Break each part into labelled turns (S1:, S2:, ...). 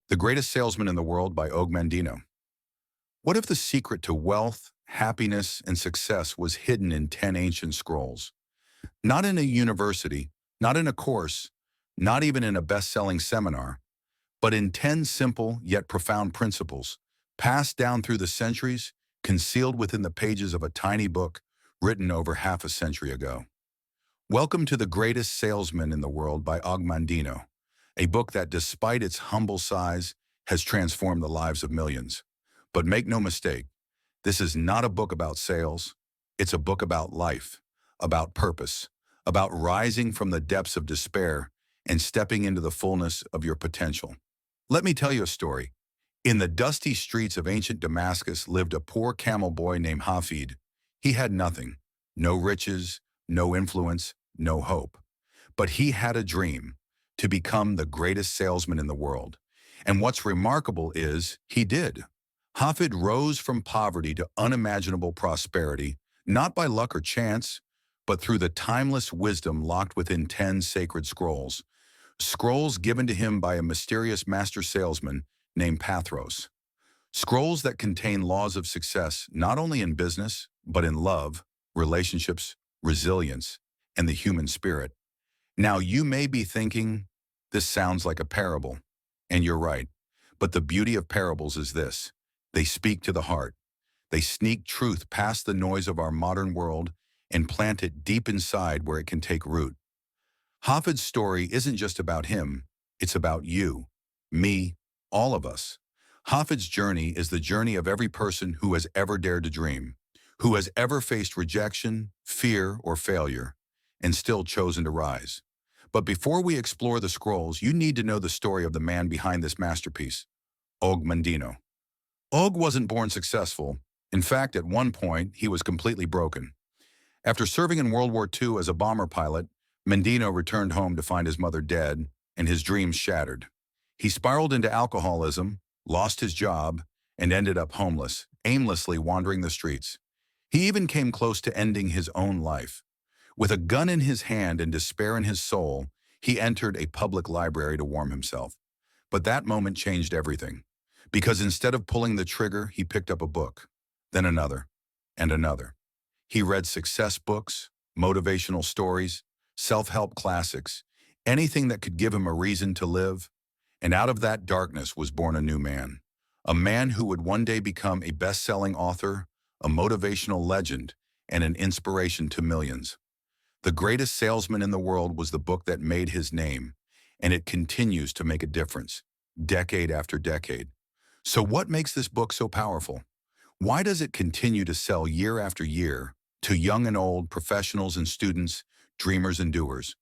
S1: The Greatest Salesman in the World by Og Mandino. What if the secret to wealth, happiness, and success was hidden in 10 ancient scrolls? Not in a university, not in a course, not even in a best-selling seminar, but in 10 simple yet profound principles, passed down through the centuries, concealed within the pages of a tiny book written over half a century ago. Welcome to The Greatest Salesman in the World by Og Mandino, a book that, despite its humble size, has transformed the lives of millions. But make no mistake, this is not a book about sales. It's a book about life, about purpose, about rising from the depths of despair and stepping into the fullness of your potential. Let me tell you a story. In the dusty streets of ancient Damascus lived a poor camel boy named Hafed. He had nothing, no riches, no influence, no hope. But he had a dream, to become the greatest salesman in the world. And what's remarkable is he did. Hafed rose from poverty to unimaginable prosperity, not by luck or chance, but through the timeless wisdom locked within 10 sacred scrolls. Scrolls given to him by a mysterious master salesman named Pathros. Scrolls that contain laws of success not only in business, but in love, relationships, resilience, and the human spirit. Now you may be thinking, this sounds like a parable, and you're right. But the beauty of parables is this: they speak to the heart. They sneak truth past the noise of our modern world and plant it deep inside where it can take root. Hafed's story isn't just about him, it's about you, me, all of us. Hafed's journey is the journey of every person who has ever dared to dream, who has ever faced rejection, fear, or failure, and still chosen to rise. But before we explore the scrolls, you need to know the story of the man behind this masterpiece, Og Mandino. Og wasn't born successful. In fact, at one point, he was completely broken. After serving in World War II as a bomber pilot, Mandino returned home to find his mother dead and his dreams shattered. He spiraled into alcoholism, lost his job, and ended up homeless, aimlessly wandering the streets. He even came close to ending his own life. With a gun in his hand and despair in his soul, he entered a public library to warm himself. But that moment changed everything, because instead of pulling the trigger, he picked up a book, then another, and another. He read success books, motivational stories, self-help classics, anything that could give him a reason to live. And out of that darkness was born a new man, a man who would one day become a best-selling author, a motivational legend, and an inspiration to millions. The Greatest Salesman in the World was the book that made his name, and it continues to make a difference, decade after decade. So what makes this book so powerful? Why does it continue to sell year after year to young and old, professionals and students, dreamers and doers?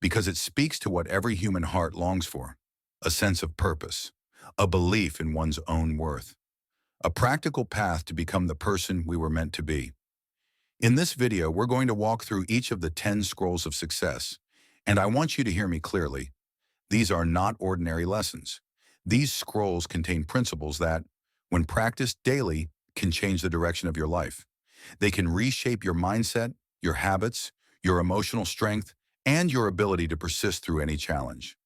S1: Because it speaks to what every human heart longs for: a sense of purpose, a belief in one's own worth, a practical path to become the person we were meant to be. In this video, we're going to walk through each of the 10 scrolls of success, and I want you to hear me clearly. These are not ordinary lessons. These scrolls contain principles that, when practiced daily, can change the direction of your life. They can reshape your mindset, your habits, your emotional strength, and your ability to persist through any challenge.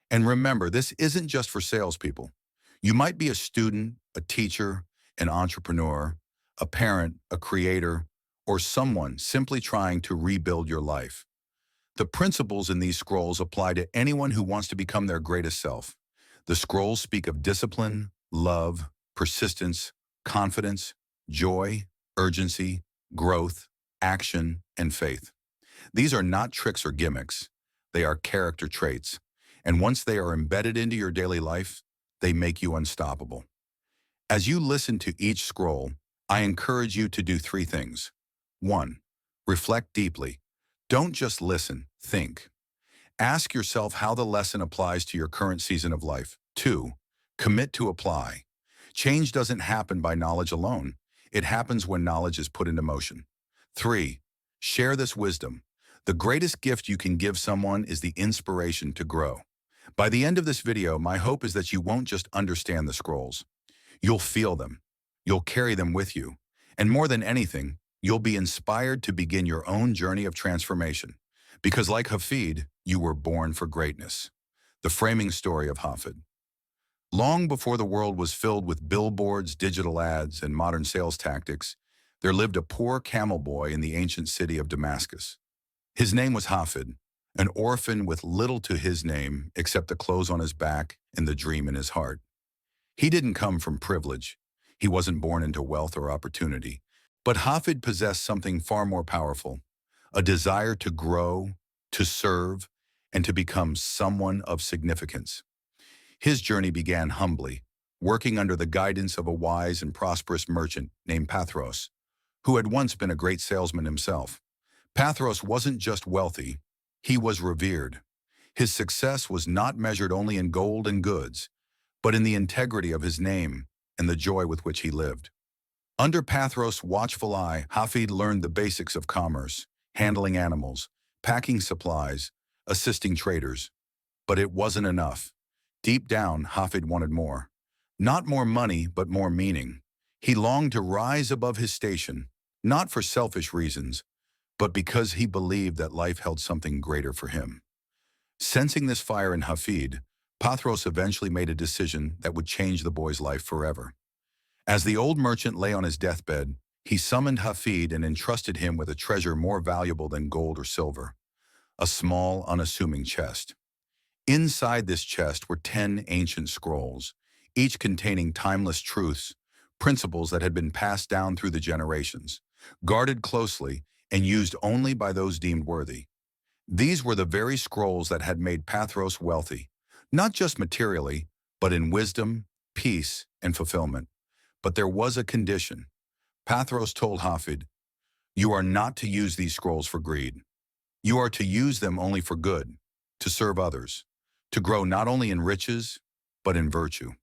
S1: And remember, this isn't just for salespeople. You might be a student, a teacher, an entrepreneur, a parent, a creator, or someone simply trying to rebuild your life. The principles in these scrolls apply to anyone who wants to become their greatest self. The scrolls speak of discipline, love, persistence, confidence, joy, urgency, growth, action, and faith. These are not tricks or gimmicks. They are character traits. And once they are embedded into your daily life, they make you unstoppable. As you listen to each scroll, I encourage you to do 3 things. 1. Reflect deeply. Don't just listen, think. Ask yourself how the lesson applies to your current season of life. 2. Commit to apply. Change doesn't happen by knowledge alone. It happens when knowledge is put into motion. 3. Share this wisdom. The greatest gift you can give someone is the inspiration to grow. By the end of this video, my hope is that you won't just understand the scrolls. You'll feel them. You'll carry them with you. And more than anything, you'll be inspired to begin your own journey of transformation. Because like Hafed, you were born for greatness. The framing story of Hafed. Long before the world was filled with billboards, digital ads, and modern sales tactics, there lived a poor camel boy in the ancient city of Damascus. His name was Hafed, an orphan with little to his name except the clothes on his back and the dream in his heart. He didn't come from privilege. He wasn't born into wealth or opportunity. But Hafid possessed something far more powerful, a desire to grow, to serve, and to become someone of significance. His journey began humbly, working under the guidance of a wise and prosperous merchant named Pathros, who had once been a great salesman himself. Pathros wasn't just wealthy, he was revered. His success was not measured only in gold and goods, but in the integrity of his name and the joy with which he lived. Under Pathros' watchful eye, Hafid learned the basics of commerce, handling animals, packing supplies, assisting traders. But it wasn't enough. Deep down, Hafid wanted more. Not more money, but more meaning. He longed to rise above his station, not for selfish reasons, but because he believed that life held something greater for him. Sensing this fire in Hafid, Pathros eventually made a decision that would change the boy's life forever. As the old merchant lay on his deathbed, he summoned Hafid and entrusted him with a treasure more valuable than gold or silver, a small, unassuming chest. Inside this chest were 10 ancient scrolls, each containing timeless truths, principles that had been passed down through the generations, guarded closely and used only by those deemed worthy. These were the very scrolls that had made Pathros wealthy, not just materially, but in wisdom, peace, and fulfillment. But there was a condition. Pathros told Hafid, "You are not to use these scrolls for greed. You are to use them only for good, to serve others, to grow not only in riches, but in virtue."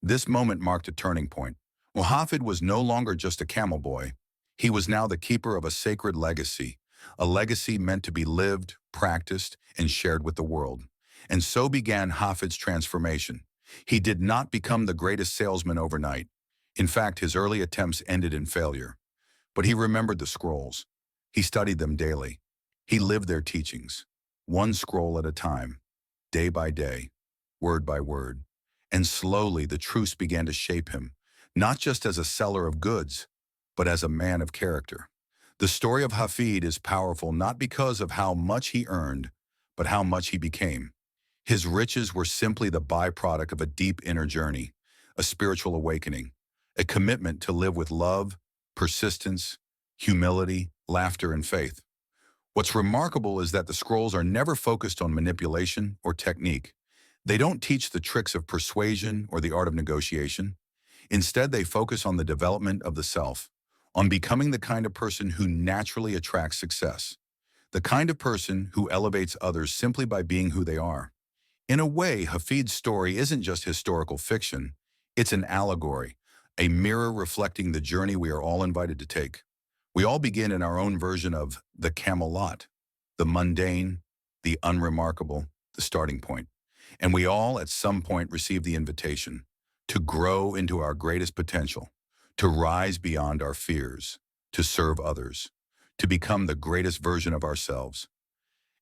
S1: This moment marked a turning point. Well, Hafid was no longer just a camel boy. He was now the keeper of a sacred legacy, a legacy meant to be lived, practiced, and shared with the world. And so began Hafid's transformation. He did not become the greatest salesman overnight. In fact, his early attempts ended in failure. But he remembered the scrolls. He studied them daily. He lived their teachings, one scroll at a time, day by day, word by word. And slowly the truths began to shape him, not just as a seller of goods, but as a man of character. The story of Hafid is powerful not because of how much he earned, but how much he became. His riches were simply the byproduct of a deep inner journey, a spiritual awakening, a commitment to live with love, persistence, humility, laughter, and faith. What's remarkable is that the scrolls are never focused on manipulation or technique. They don't teach the tricks of persuasion or the art of negotiation. Instead, they focus on the development of the self, on becoming the kind of person who naturally attracts success, the kind of person who elevates others simply by being who they are. In a way, Hafid's story isn't just historical fiction, it's an allegory, a mirror reflecting the journey we are all invited to take. We all begin in our own version of the Camelot, the mundane, the unremarkable, the starting point. And we all, at some point, receive the invitation to grow into our greatest potential, to rise beyond our fears, to serve others, to become the greatest version of ourselves.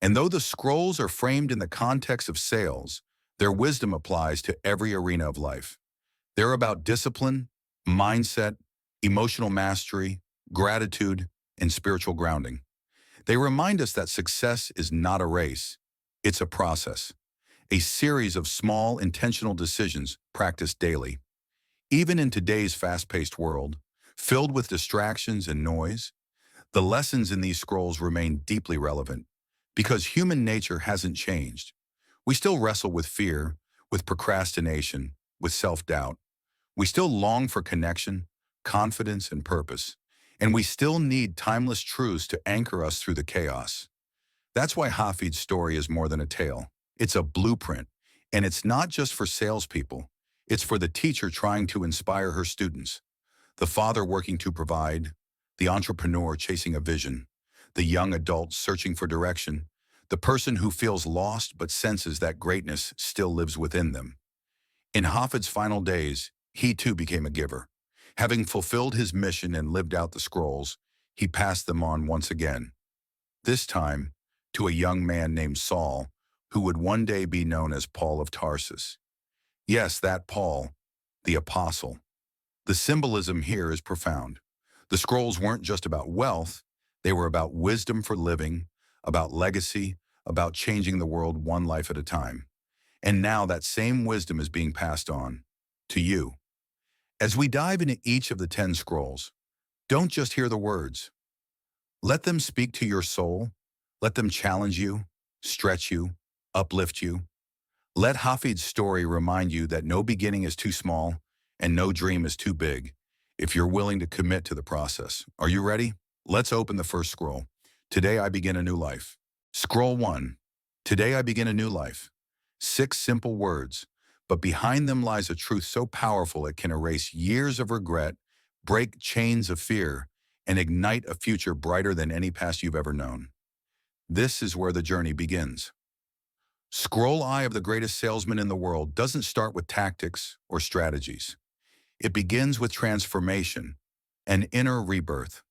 S1: And though the scrolls are framed in the context of sales, their wisdom applies to every arena of life. They're about discipline, mindset, emotional mastery, gratitude, and spiritual grounding. They remind us that success is not a race, it's a process, a series of small, intentional decisions practiced daily. Even in today's fast-paced world, filled with distractions and noise, the lessons in these scrolls remain deeply relevant because human nature hasn't changed. We still wrestle with fear, with procrastination, with self-doubt. We still long for connection, confidence, and purpose. And we still need timeless truths to anchor us through the chaos. That's why Hafid's story is more than a tale. It's a blueprint. And it's not just for salespeople. It's for the teacher trying to inspire her students, the father working to provide, the entrepreneur chasing a vision, the young adult searching for direction, the person who feels lost but senses that greatness still lives within them. In Hafid's final days, he too became a giver. Having fulfilled his mission and lived out the scrolls, he passed them on once again, this time to a young man named Saul, who would one day be known as Paul of Tarsus. Yes, that Paul, the apostle. The symbolism here is profound. The scrolls weren't just about wealth, they were about wisdom for living, about legacy, about changing the world one life at a time. And now that same wisdom is being passed on to you. As we dive into each of the 10 scrolls, don't just hear the words. Let them speak to your soul. Let them challenge you, stretch you, uplift you. Let Hafed's story remind you that no beginning is too small and no dream is too big if you're willing to commit to the process. Are you ready? Let's open the first scroll. Today I begin a new life. Scroll 1. Today I begin a new life. 6 simple words, but behind them lies a truth so powerful it can erase years of regret, break chains of fear, and ignite a future brighter than any past you've ever known. This is where the journey begins. Scroll I of the greatest salesman in the world doesn't start with tactics or strategies. It begins with transformation, an inner rebirth.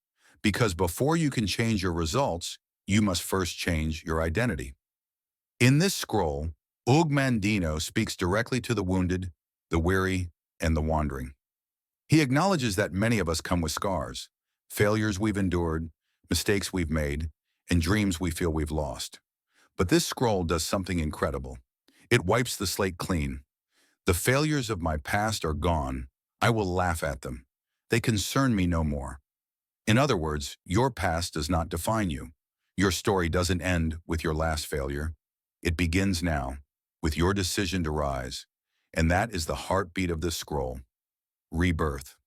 S1: Because before you can change your results, you must first change your identity. In this scroll, Og Mandino speaks directly to the wounded, the weary, and the wandering. He acknowledges that many of us come with scars, failures we've endured, mistakes we've made, and dreams we feel we've lost. But this scroll does something incredible. It wipes the slate clean. The failures of my past are gone. I will laugh at them. They concern me no more. In other words, your past does not define you. Your story doesn't end with your last failure. It begins now, with your decision to rise. And that is the heartbeat of this scroll. Rebirth.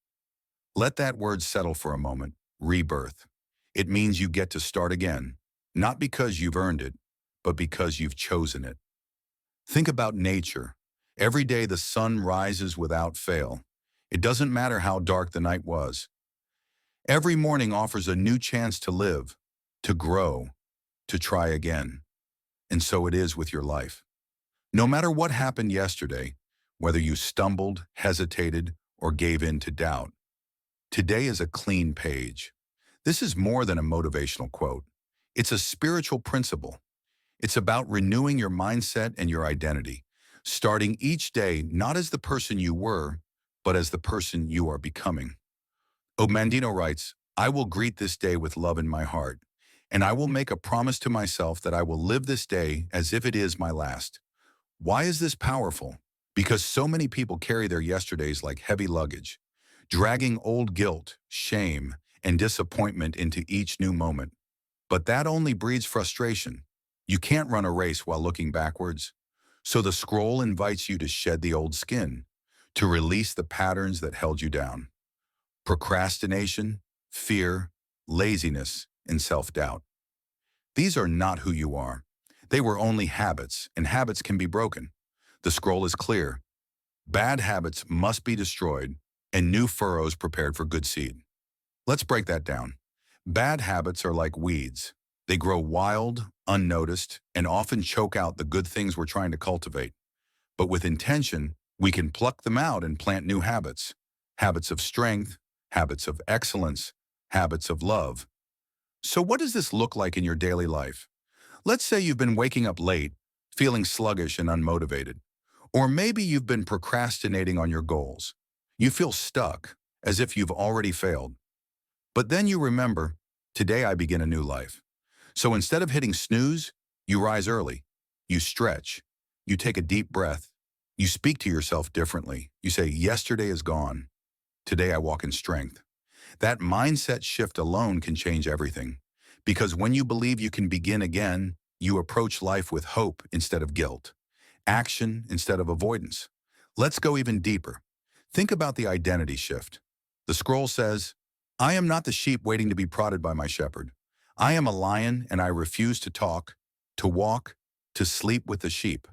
S1: Let that word settle for a moment. Rebirth. It means you get to start again, not because you've earned it, but because you've chosen it. Think about nature. Every day the sun rises without fail. It doesn't matter how dark the night was. Every morning offers a new chance to live, to grow, to try again. And so it is with your life. No matter what happened yesterday, whether you stumbled, hesitated, or gave in to doubt, today is a clean page. This is more than a motivational quote. It's a spiritual principle. It's about renewing your mindset and your identity, starting each day not as the person you were, but as the person you are becoming. Og Mandino writes, I will greet this day with love in my heart, and I will make a promise to myself that I will live this day as if it is my last. Why is this powerful? Because so many people carry their yesterdays like heavy luggage, dragging old guilt, shame, and disappointment into each new moment. But that only breeds frustration. You can't run a race while looking backwards. So the scroll invites you to shed the old skin, to release the patterns that held you down. Procrastination, fear, laziness, and self-doubt. These are not who you are. They were only habits, and habits can be broken. The scroll is clear. Bad habits must be destroyed, and new furrows prepared for good seed. Let's break that down. Bad habits are like weeds. They grow wild, unnoticed, and often choke out the good things we're trying to cultivate. But with intention, we can pluck them out and plant new habits. Habits of strength, habits of excellence, habits of love. So what does this look like in your daily life? Let's say you've been waking up late, feeling sluggish and unmotivated. Or maybe you've been procrastinating on your goals. You feel stuck, as if you've already failed. But then you remember, today I begin a new life. So instead of hitting snooze, you rise early. You stretch. You take a deep breath. You speak to yourself differently. You say, yesterday is gone. Today I walk in strength. That mindset shift alone can change everything. Because when you believe you can begin again, you approach life with hope instead of guilt, action instead of avoidance. Let's go even deeper. Think about the identity shift. The scroll says, I am not the sheep waiting to be prodded by my shepherd. I am a lion and I refuse to talk, to walk, to sleep with the sheep.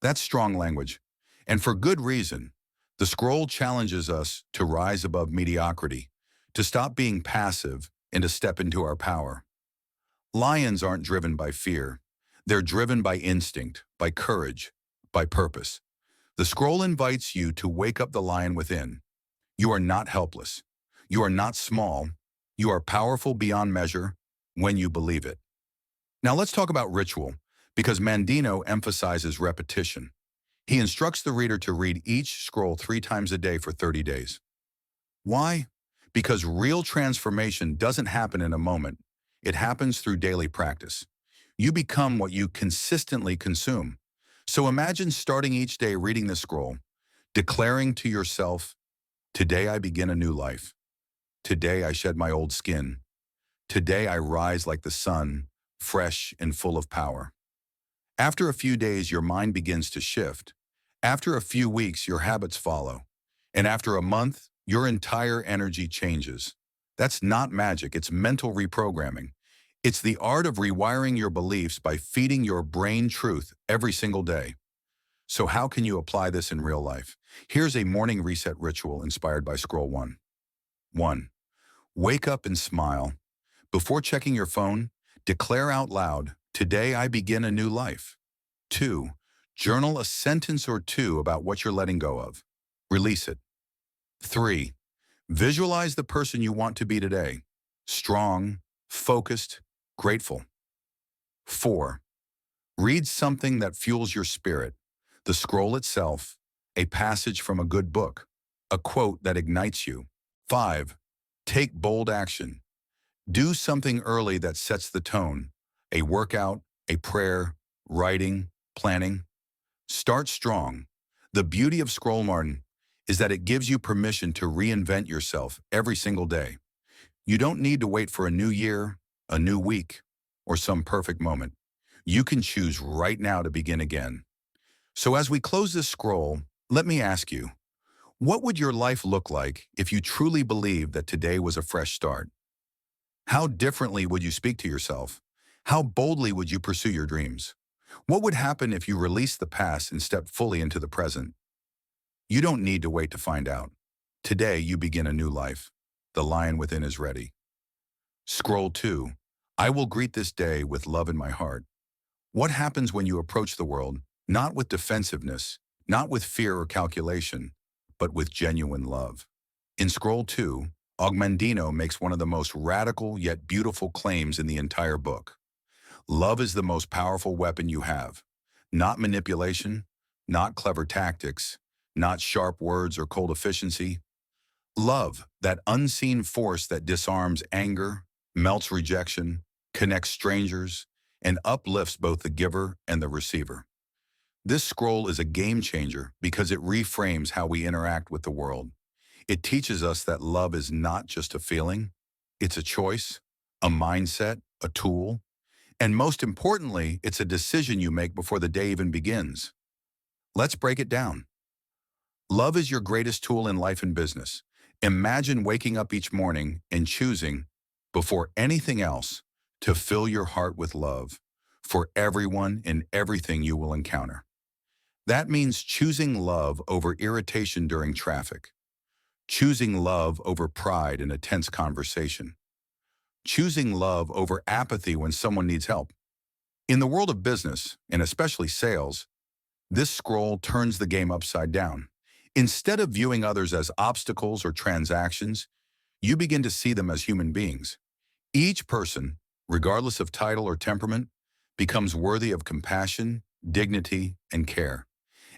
S1: That's strong language. And for good reason. The scroll challenges us to rise above mediocrity, to stop being passive and to step into our power. Lions aren't driven by fear. They're driven by instinct, by courage, by purpose. The scroll invites you to wake up the lion within. You are not helpless. You are not small. You are powerful beyond measure when you believe it. Now let's talk about ritual, because Mandino emphasizes repetition. He instructs the reader to read each scroll 3 times a day for 30 days. Why? Because real transformation doesn't happen in a moment. It happens through daily practice. You become what you consistently consume. So imagine starting each day reading the scroll, declaring to yourself, "Today I begin a new life. Today I shed my old skin. Today I rise like the sun, fresh and full of power." After a few days, your mind begins to shift. After a few weeks, your habits follow. And after a month, your entire energy changes. That's not magic, it's mental reprogramming. It's the art of rewiring your beliefs by feeding your brain truth every single day. So how can you apply this in real life? Here's a morning reset ritual inspired by Scroll 1. 1. Wake up and smile. Before checking your phone, declare out loud, "Today I begin a new life." 2. Journal a sentence or two about what you're letting go of. Release it. 3. Visualize the person you want to be today. Strong, focused, grateful. 4. Read something that fuels your spirit. The scroll itself, a passage from a good book, a quote that ignites you. 5. Take bold action. Do something early that sets the tone. A workout, a prayer, writing, planning. Start strong. The beauty of Scroll Martin is that it gives you permission to reinvent yourself every single day. You don't need to wait for a new year, a new week, or some perfect moment. You can choose right now to begin again. So as we close this scroll, let me ask you, what would your life look like if you truly believed that today was a fresh start? How differently would you speak to yourself? How boldly would you pursue your dreams? What would happen if you released the past and stepped fully into the present? You don't need to wait to find out. Today, you begin a new life. The lion within is ready. Scroll 2. I will greet this day with love in my heart. What happens when you approach the world, not with defensiveness, not with fear or calculation, but with genuine love? In Scroll 2, Og Mandino makes one of the most radical yet beautiful claims in the entire book. Love is the most powerful weapon you have. Not manipulation, not clever tactics, not sharp words or cold efficiency. Love, that unseen force that disarms anger, melts rejection, connects strangers, and uplifts both the giver and the receiver. This scroll is a game changer because it reframes how we interact with the world. It teaches us that love is not just a feeling, it's a choice, a mindset, a tool, and most importantly, it's a decision you make before the day even begins. Let's break it down. Love is your greatest tool in life and business. Imagine waking up each morning and choosing, before anything else, to fill your heart with love for everyone and everything you will encounter. That means choosing love over irritation during traffic, choosing love over pride in a tense conversation, choosing love over apathy when someone needs help. In the world of business, and especially sales, this scroll turns the game upside down. Instead of viewing others as obstacles or transactions, you begin to see them as human beings. Each person, regardless of title or temperament, becomes worthy of compassion, dignity, and care.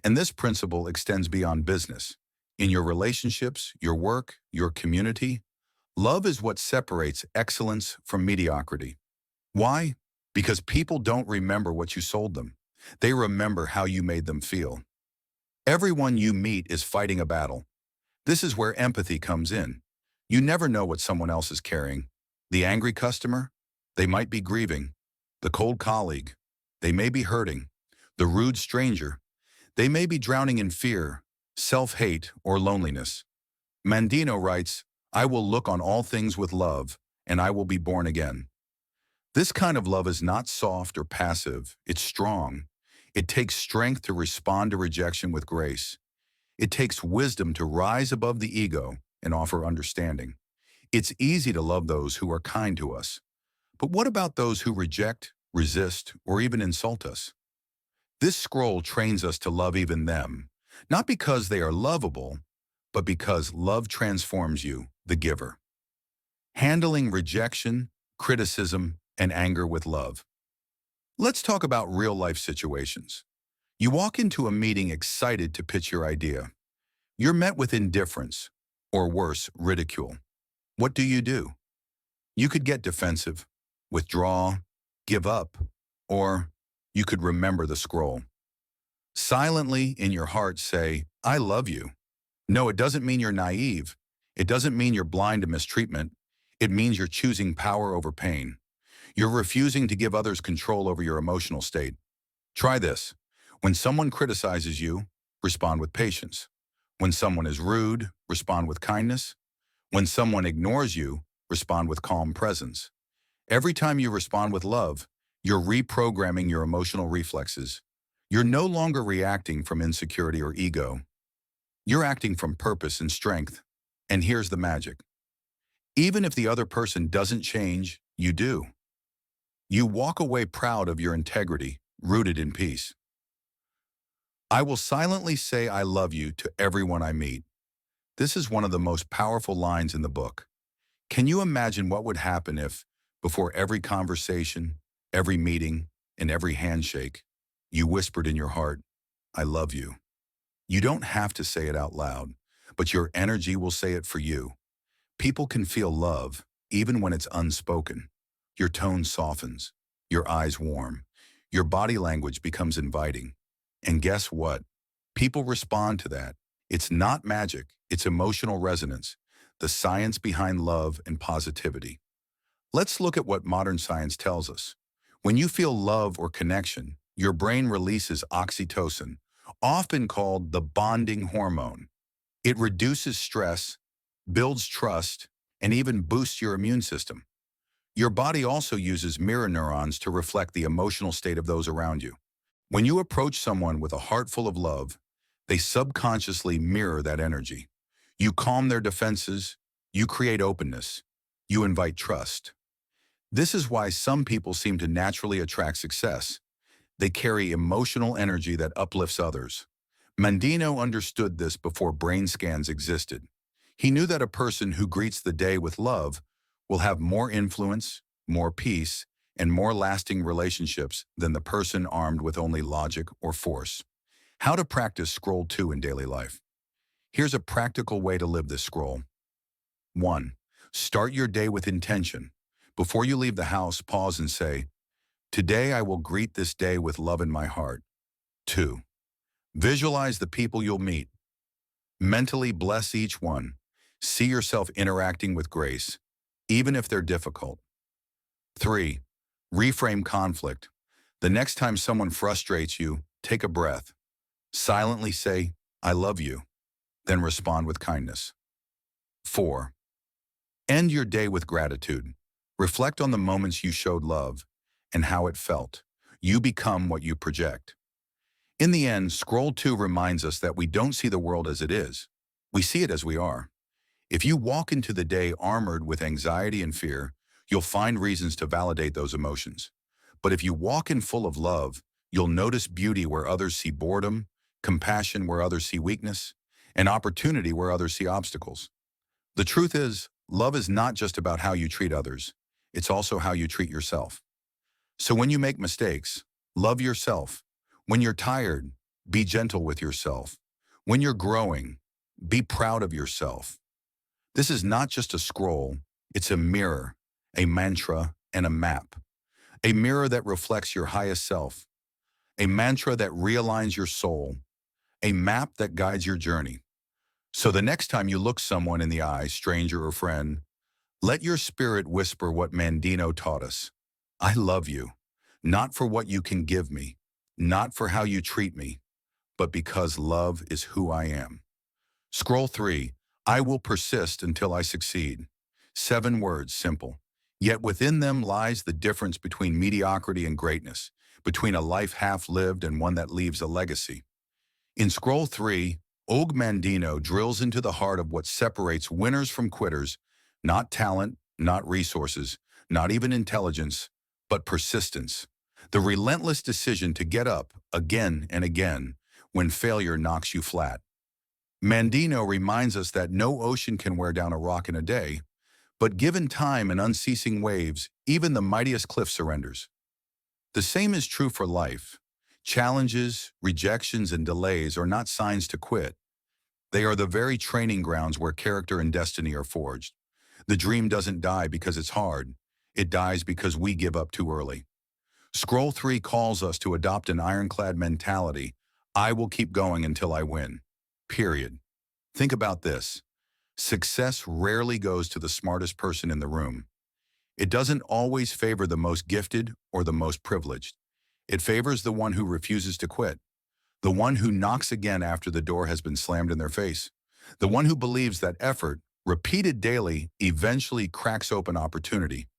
S1: And this principle extends beyond business. In your relationships, your work, your community, love is what separates excellence from mediocrity. Why? Because people don't remember what you sold them. They remember how you made them feel. Everyone you meet is fighting a battle. This is where empathy comes in. You never know what someone else is carrying. The angry customer? They might be grieving. The cold colleague? They may be hurting. The rude stranger? They may be drowning in fear, self-hate, or loneliness. Mandino writes, "I will look on all things with love, and I will be born again." This kind of love is not soft or passive, it's strong. It takes strength to respond to rejection with grace. It takes wisdom to rise above the ego and offer understanding. It's easy to love those who are kind to us. But what about those who reject, resist, or even insult us? This scroll trains us to love even them, not because they are lovable, but because love transforms you, the giver. Handling rejection, criticism, and anger with love. Let's talk about real-life situations. You walk into a meeting excited to pitch your idea. You're met with indifference, or worse, ridicule. What do? You could get defensive, withdraw, give up, or you could remember the scroll. Silently in your heart say, I love you. No, it doesn't mean you're naive. It doesn't mean you're blind to mistreatment. It means you're choosing power over pain. You're refusing to give others control over your emotional state. Try this. When someone criticizes you, respond with patience. When someone is rude, respond with kindness. When someone ignores you, respond with calm presence. Every time you respond with love, you're reprogramming your emotional reflexes. You're no longer reacting from insecurity or ego. You're acting from purpose and strength. And here's the magic. Even if the other person doesn't change, you do. You walk away proud of your integrity, rooted in peace. I will silently say I love you to everyone I meet. This is one of the most powerful lines in the book. Can you imagine what would happen if, before every conversation, every meeting, and every handshake, you whispered in your heart, I love you? You don't have to say it out loud, but your energy will say it for you. People can feel love, even when it's unspoken. Your tone softens, your eyes warm, your body language becomes inviting. And guess what? People respond to that. It's not magic, it's emotional resonance, the science behind love and positivity. Let's look at what modern science tells us. When you feel love or connection, your brain releases oxytocin, often called the bonding hormone. It reduces stress, builds trust, and even boosts your immune system. Your body also uses mirror neurons to reflect the emotional state of those around you. When you approach someone with a heart full of love, they subconsciously mirror that energy. You calm their defenses, you create openness, you invite trust. This is why some people seem to naturally attract success. They carry emotional energy that uplifts others. Mandino understood this before brain scans existed. He knew that a person who greets the day with love will have more influence, more peace, and more lasting relationships than the person armed with only logic or force. How to practice Scroll 2 in daily life. Here's a practical way to live this scroll. 1. Start your day with intention. Before you leave the house, pause and say, today I will greet this day with love in my heart. 2. Visualize the people you'll meet. Mentally bless each one. See yourself interacting with grace, even if they're difficult. 3. Reframe conflict. The next time someone frustrates you, take a breath. Silently say, I love you. Then respond with kindness. 4. End your day with gratitude. Reflect on the moments you showed love and how it felt. You become what you project. In the end, Scroll 2 reminds us that we don't see the world as it is. We see it as we are. If you walk into the day armored with anxiety and fear, you'll find reasons to validate those emotions. But if you walk in full of love, you'll notice beauty where others see boredom, compassion where others see weakness, and opportunity where others see obstacles. The truth is, love is not just about how you treat others. It's also how you treat yourself. So when you make mistakes, love yourself. When you're tired, be gentle with yourself. When you're growing, be proud of yourself. This is not just a scroll, it's a mirror, a mantra, and a map. A mirror that reflects your highest self. A mantra that realigns your soul. A map that guides your journey. So the next time you look someone in the eye, stranger or friend, let your spirit whisper what Mandino taught us. I love you, not for what you can give me, not for how you treat me, but because love is who I am. Scroll 3, I will persist until I succeed. 7 words, simple. Yet within them lies the difference between mediocrity and greatness, between a life half-lived and one that leaves a legacy. In Scroll 3, Og Mandino drills into the heart of what separates winners from quitters, not talent, not resources, not even intelligence, but persistence. The relentless decision to get up again and again when failure knocks you flat. Mandino reminds us that no ocean can wear down a rock in a day, but given time and unceasing waves, even the mightiest cliff surrenders. The same is true for life. Challenges, rejections, and delays are not signs to quit. They are the very training grounds where character and destiny are forged. The dream doesn't die because it's hard. It dies because we give up too early. Scroll 3 calls us to adopt an ironclad mentality. I will keep going until I win. Period. Think about this. Success rarely goes to the smartest person in the room. It doesn't always favor the most gifted or the most privileged. It favors the one who refuses to quit, the one who knocks again after the door has been slammed in their face, the one who believes that effort, repeated daily, eventually cracks open opportunity.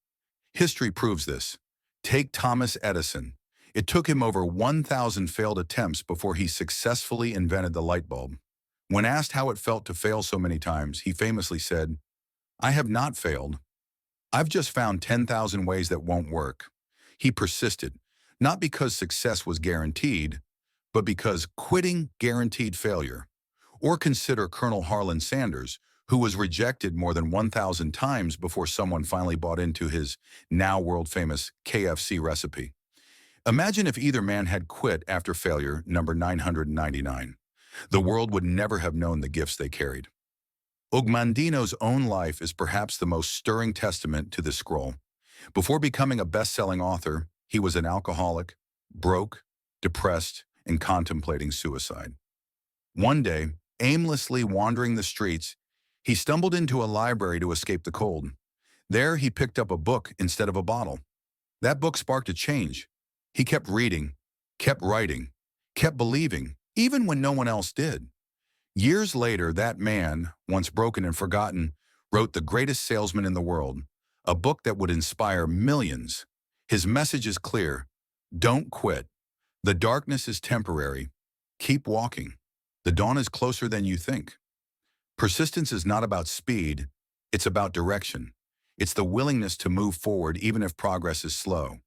S1: History proves this. Take Thomas Edison. It took him over 1,000 failed attempts before he successfully invented the light bulb. When asked how it felt to fail so many times, he famously said, "I have not failed. I've just found 10,000 ways that won't work." He persisted, not because success was guaranteed, but because quitting guaranteed failure. Or consider Colonel Harlan Sanders, who was rejected more than 1,000 times before someone finally bought into his now world-famous KFC recipe. Imagine if either man had quit after failure number 999. The world would never have known the gifts they carried. Og Mandino's own life is perhaps the most stirring testament to this scroll. Before becoming a best-selling author, he was an alcoholic, broke, depressed, and contemplating suicide. One day, aimlessly wandering the streets, he stumbled into a library to escape the cold. There, he picked up a book instead of a bottle. That book sparked a change. He kept reading, kept writing, kept believing, even when no one else did. Years later, that man, once broken and forgotten, wrote The Greatest Salesman in the World, a book that would inspire millions. His message is clear. Don't quit. The darkness is temporary. Keep walking. The dawn is closer than you think. Persistence is not about speed. It's about direction. It's the willingness to move forward even if progress is slow.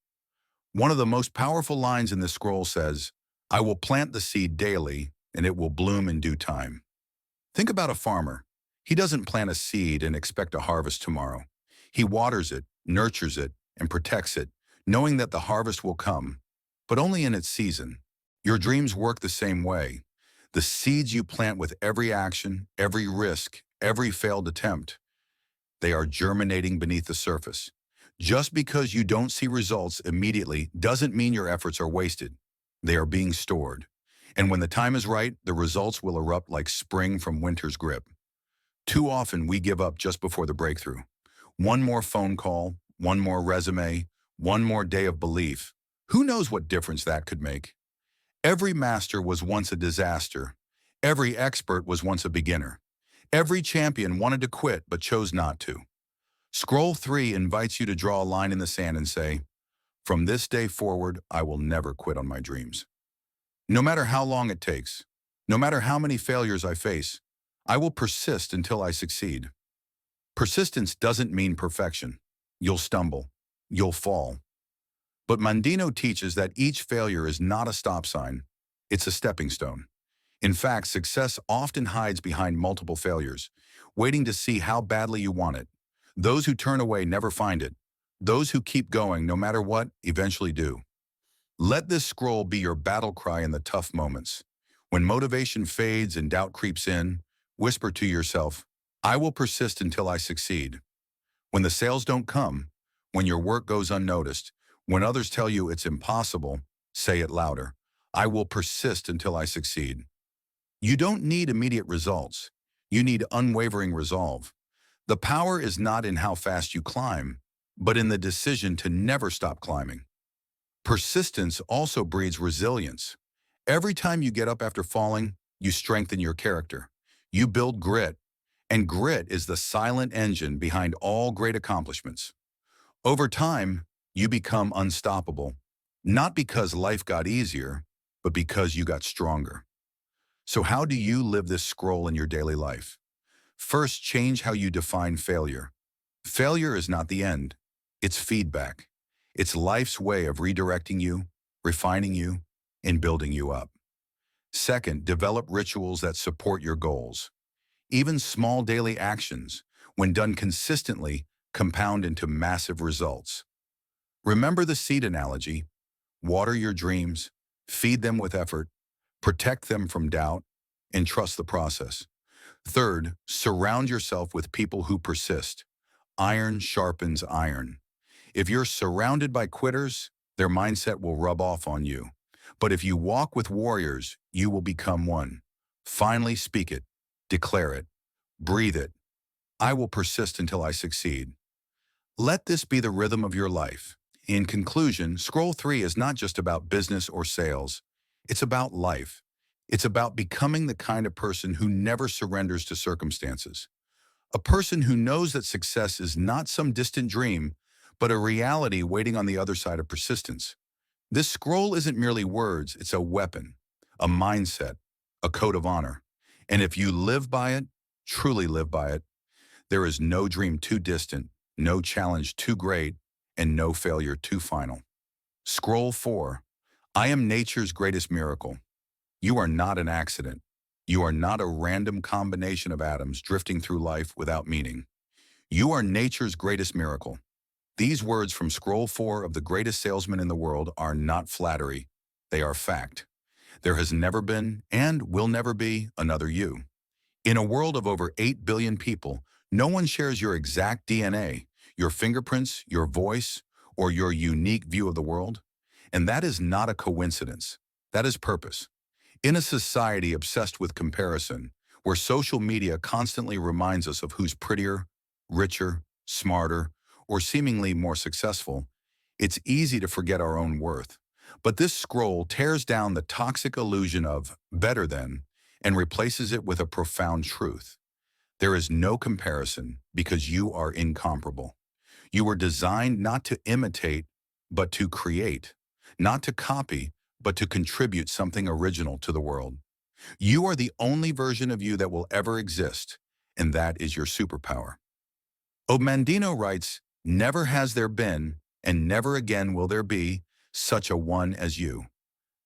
S1: One of the most powerful lines in this scroll says, "I will plant the seed daily, and it will bloom in due time." Think about a farmer. He doesn't plant a seed and expect a harvest tomorrow. He waters it, nurtures it, and protects it, knowing that the harvest will come, but only in its season. Your dreams work the same way. The seeds you plant with every action, every risk, every failed attempt, they are germinating beneath the surface. Just because you don't see results immediately doesn't mean your efforts are wasted. They are being stored. And when the time is right, the results will erupt like spring from winter's grip. Too often, we give up just before the breakthrough. One more phone call, one more resume, one more day of belief. Who knows what difference that could make? Every master was once a disaster. Every expert was once a beginner. Every champion wanted to quit but chose not to. Scroll 3 invites you to draw a line in the sand and say, "From this day forward, I will never quit on my dreams. No matter how long it takes, no matter how many failures I face, I will persist until I succeed." Persistence doesn't mean perfection. You'll stumble. You'll fall. But Mandino teaches that each failure is not a stop sign. It's a stepping stone. In fact, success often hides behind multiple failures, waiting to see how badly you want it. Those who turn away never find it. Those who keep going, no matter what, eventually do. Let this scroll be your battle cry in the tough moments. When motivation fades and doubt creeps in, whisper to yourself, "I will persist until I succeed." When the sales don't come, when your work goes unnoticed, when others tell you it's impossible, say it louder. "I will persist until I succeed." You don't need immediate results. You need unwavering resolve. The power is not in how fast you climb, but in the decision to never stop climbing. Persistence also breeds resilience. Every time you get up after falling, you strengthen your character. You build grit, and grit is the silent engine behind all great accomplishments. Over time, you become unstoppable, not because life got easier, but because you got stronger. So how do you live this scroll in your daily life? First, change how you define failure. Failure is not the end. It's feedback. It's life's way of redirecting you, refining you, and building you up. Second, develop rituals that support your goals. Even small daily actions, when done consistently, compound into massive results. Remember the seed analogy. Water your dreams, Feed them with effort, protect them from doubt, and trust the process. Third, surround yourself with people who persist. Iron sharpens iron. If you're surrounded by quitters, their mindset will rub off on you. But if you walk with warriors, you will become one. Finally speak it, declare it, breathe it. I will persist until I succeed. Let this be the rhythm of your life. In conclusion, Scroll 3 is not just about business or sales. It's about life. It's about becoming the kind of person who never surrenders to circumstances. A person who knows that success is not some distant dream, but a reality waiting on the other side of persistence. This scroll isn't merely words, it's a weapon, a mindset, a code of honor. And if you live by it, truly live by it, there is no dream too distant, no challenge too great, and no failure too final. Scroll 4. I am nature's greatest miracle. You are not an accident. You are not a random combination of atoms drifting through life without meaning. You are nature's greatest miracle. These words from Scroll 4 of the greatest salesman in the world are not flattery. They are fact. There has never been, and will never be, another you. In a world of over 8 billion people, no one shares your exact DNA, your fingerprints, your voice, or your unique view of the world. And that is not a coincidence. That is purpose. In a society obsessed with comparison, where social media constantly reminds us of who's prettier, richer, smarter, or seemingly more successful, it's easy to forget our own worth. But this scroll tears down the toxic illusion of better than and replaces it with a profound truth. There is no comparison because you are incomparable. You were designed not to imitate, but to create, not to copy, but to contribute something original to the world. You are the only version of you that will ever exist, and that is your superpower. Og Mandino writes, "Never has there been, and never again will there be, such a one as you."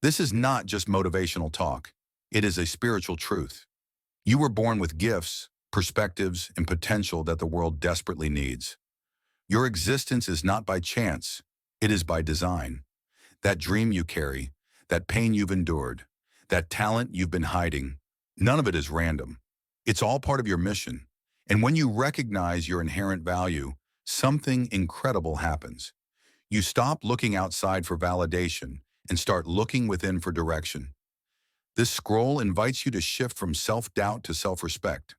S1: This is not just motivational talk. It is a spiritual truth. You were born with gifts, perspectives, and potential that the world desperately needs. Your existence is not by chance. It is by design. That dream you carry, that pain you've endured, that talent you've been hiding, none of it is random. It's all part of your mission. And when you recognize your inherent value, something incredible happens. You stop looking outside for validation and start looking within for direction. This scroll invites you to shift from self-doubt to self-respect,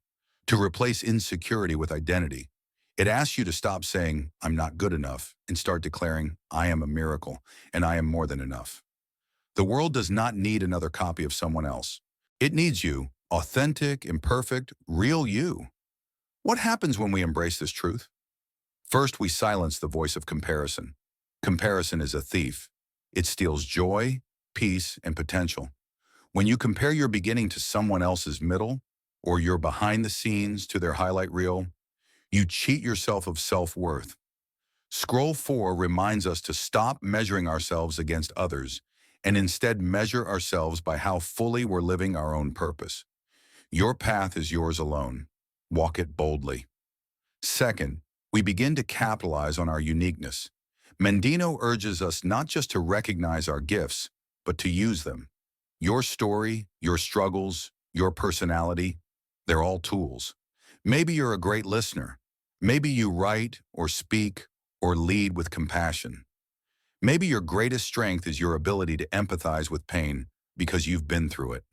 S1: to replace insecurity with identity. It asks you to stop saying, "I'm not good enough," and start declaring, "I am a miracle, and I am more than enough." The world does not need another copy of someone else. It needs you, authentic, imperfect, real you. What happens when we embrace this truth? First, we silence the voice of comparison. Comparison is a thief. It steals joy, peace, and potential. When you compare your beginning to someone else's middle, or your behind the scenes to their highlight reel, you cheat yourself of self-worth. Scroll 4 reminds us to stop measuring ourselves against others and instead measure ourselves by how fully we're living our own purpose. Your path is yours alone. Walk it boldly. Second, we begin to capitalize on our uniqueness. Mandino urges us not just to recognize our gifts, but to use them. Your story, your struggles, your personality, they're all tools. Maybe you're a great listener. Maybe you write or speak or lead with compassion. Maybe your greatest strength is your ability to empathize with pain because you've been through it.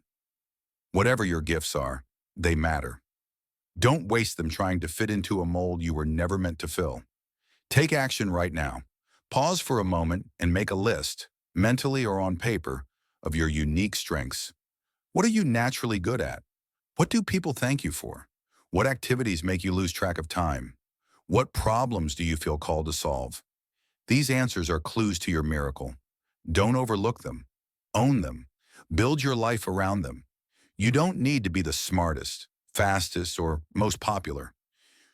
S1: Whatever your gifts are, they matter. Don't waste them trying to fit into a mold you were never meant to fill. Take action right now. Pause for a moment and make a list, mentally or on paper, of your unique strengths. What are you naturally good at? What do people thank you for? What activities make you lose track of time? What problems do you feel called to solve? These answers are clues to your miracle. Don't overlook them. Own them. Build your life around them. You don't need to be the smartest, fastest, or most popular.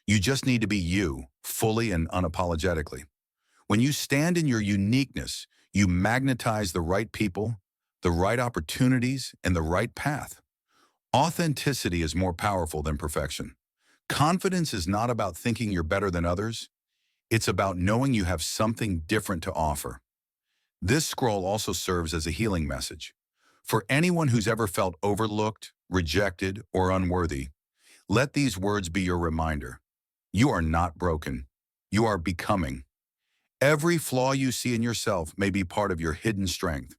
S1: You just need to be you, fully and unapologetically. When you stand in your uniqueness, you magnetize the right people, the right opportunities, and the right path. Authenticity is more powerful than perfection. Confidence is not about thinking you're better than others. It's about knowing you have something different to offer. This scroll also serves as a healing message. For anyone who's ever felt overlooked, rejected, or unworthy, let these words be your reminder. You are not broken. You are becoming. Every flaw you see in yourself may be part of your hidden strength.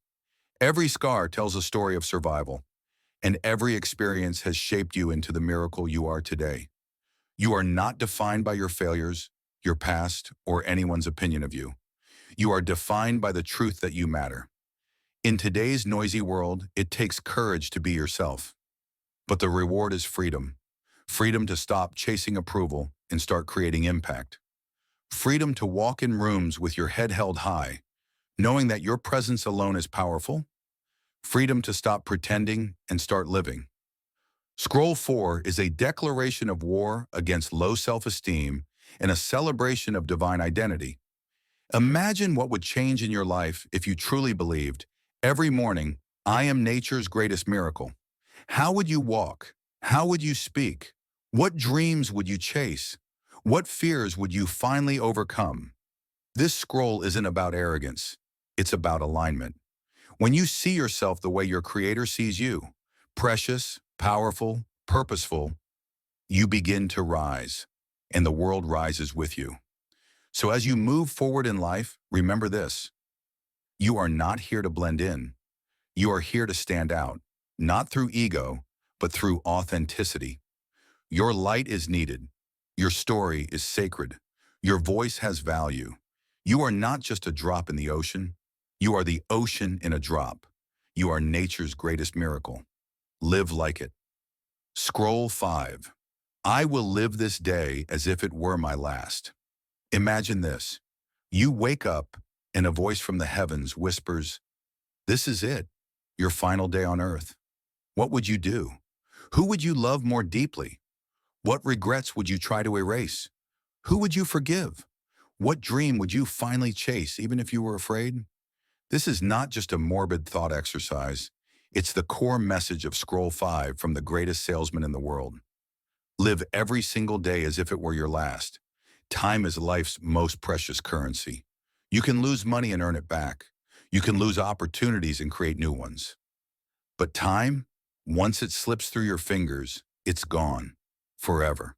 S1: Every scar tells a story of survival, and every experience has shaped you into the miracle you are today. You are not defined by your failures, your past, or anyone's opinion of you. You are defined by the truth that you matter. In today's noisy world, it takes courage to be yourself. But the reward is freedom. Freedom to stop chasing approval and start creating impact. Freedom to walk in rooms with your head held high, knowing that your presence alone is powerful. Freedom to stop pretending and start living. Scroll 4 is a declaration of war against low self-esteem and a celebration of divine identity. Imagine what would change in your life if you truly believed, every morning, I am nature's greatest miracle. How would you walk? How would you speak? What dreams would you chase? What fears would you finally overcome? This scroll isn't about arrogance. It's about alignment. When you see yourself the way your Creator sees you, precious, powerful, purposeful, you begin to rise, and the world rises with you. So as you move forward in life, remember this. You are not here to blend in. You are here to stand out, not through ego, but through authenticity. Your light is needed. Your story is sacred. Your voice has value. You are not just a drop in the ocean. You are the ocean in a drop. You are nature's greatest miracle. Live like it. Scroll 5. I will live this day as if it were my last. Imagine this. You wake up and a voice from the heavens whispers, this is it, your final day on earth. What would you do? Who would you love more deeply? What regrets would you try to erase? Who would you forgive? What dream would you finally chase, even if you were afraid? This is not just a morbid thought exercise. It's the core message of Scroll 5 from the greatest salesman in the world. Live every single day as if it were your last. Time is life's most precious currency. You can lose money and earn it back. You can lose opportunities and create new ones. But time, once it slips through your fingers, it's gone, forever.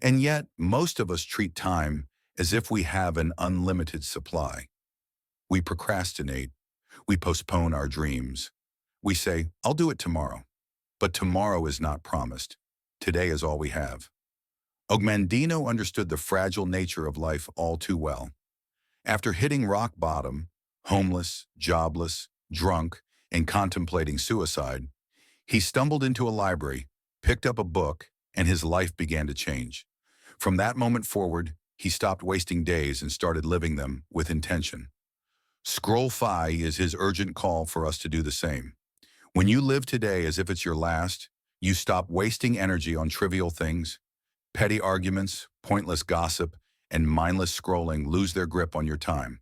S1: And yet, most of us treat time as if we have an unlimited supply. We procrastinate. We postpone our dreams. We say, I'll do it tomorrow. But tomorrow is not promised. Today is all we have. Og Mandino understood the fragile nature of life all too well. After hitting rock bottom, homeless, jobless, drunk, and contemplating suicide, he stumbled into a library, picked up a book, and his life began to change. From that moment forward, he stopped wasting days and started living them with intention. Scroll 5 is his urgent call for us to do the same. When you live today as if it's your last, you stop wasting energy on trivial things. Petty arguments, pointless gossip, and mindless scrolling lose their grip on your time.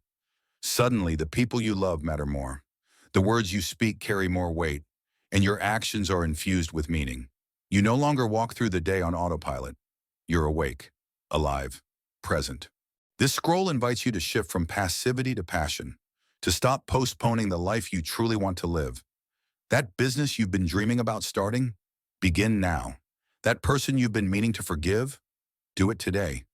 S1: Suddenly, the people you love matter more. The words you speak carry more weight, and your actions are infused with meaning. You no longer walk through the day on autopilot. You're awake, alive, present. This scroll invites you to shift from passivity to passion, to stop postponing the life you truly want to live. That business you've been dreaming about starting, begin now. That person you've been meaning to forgive, do it today.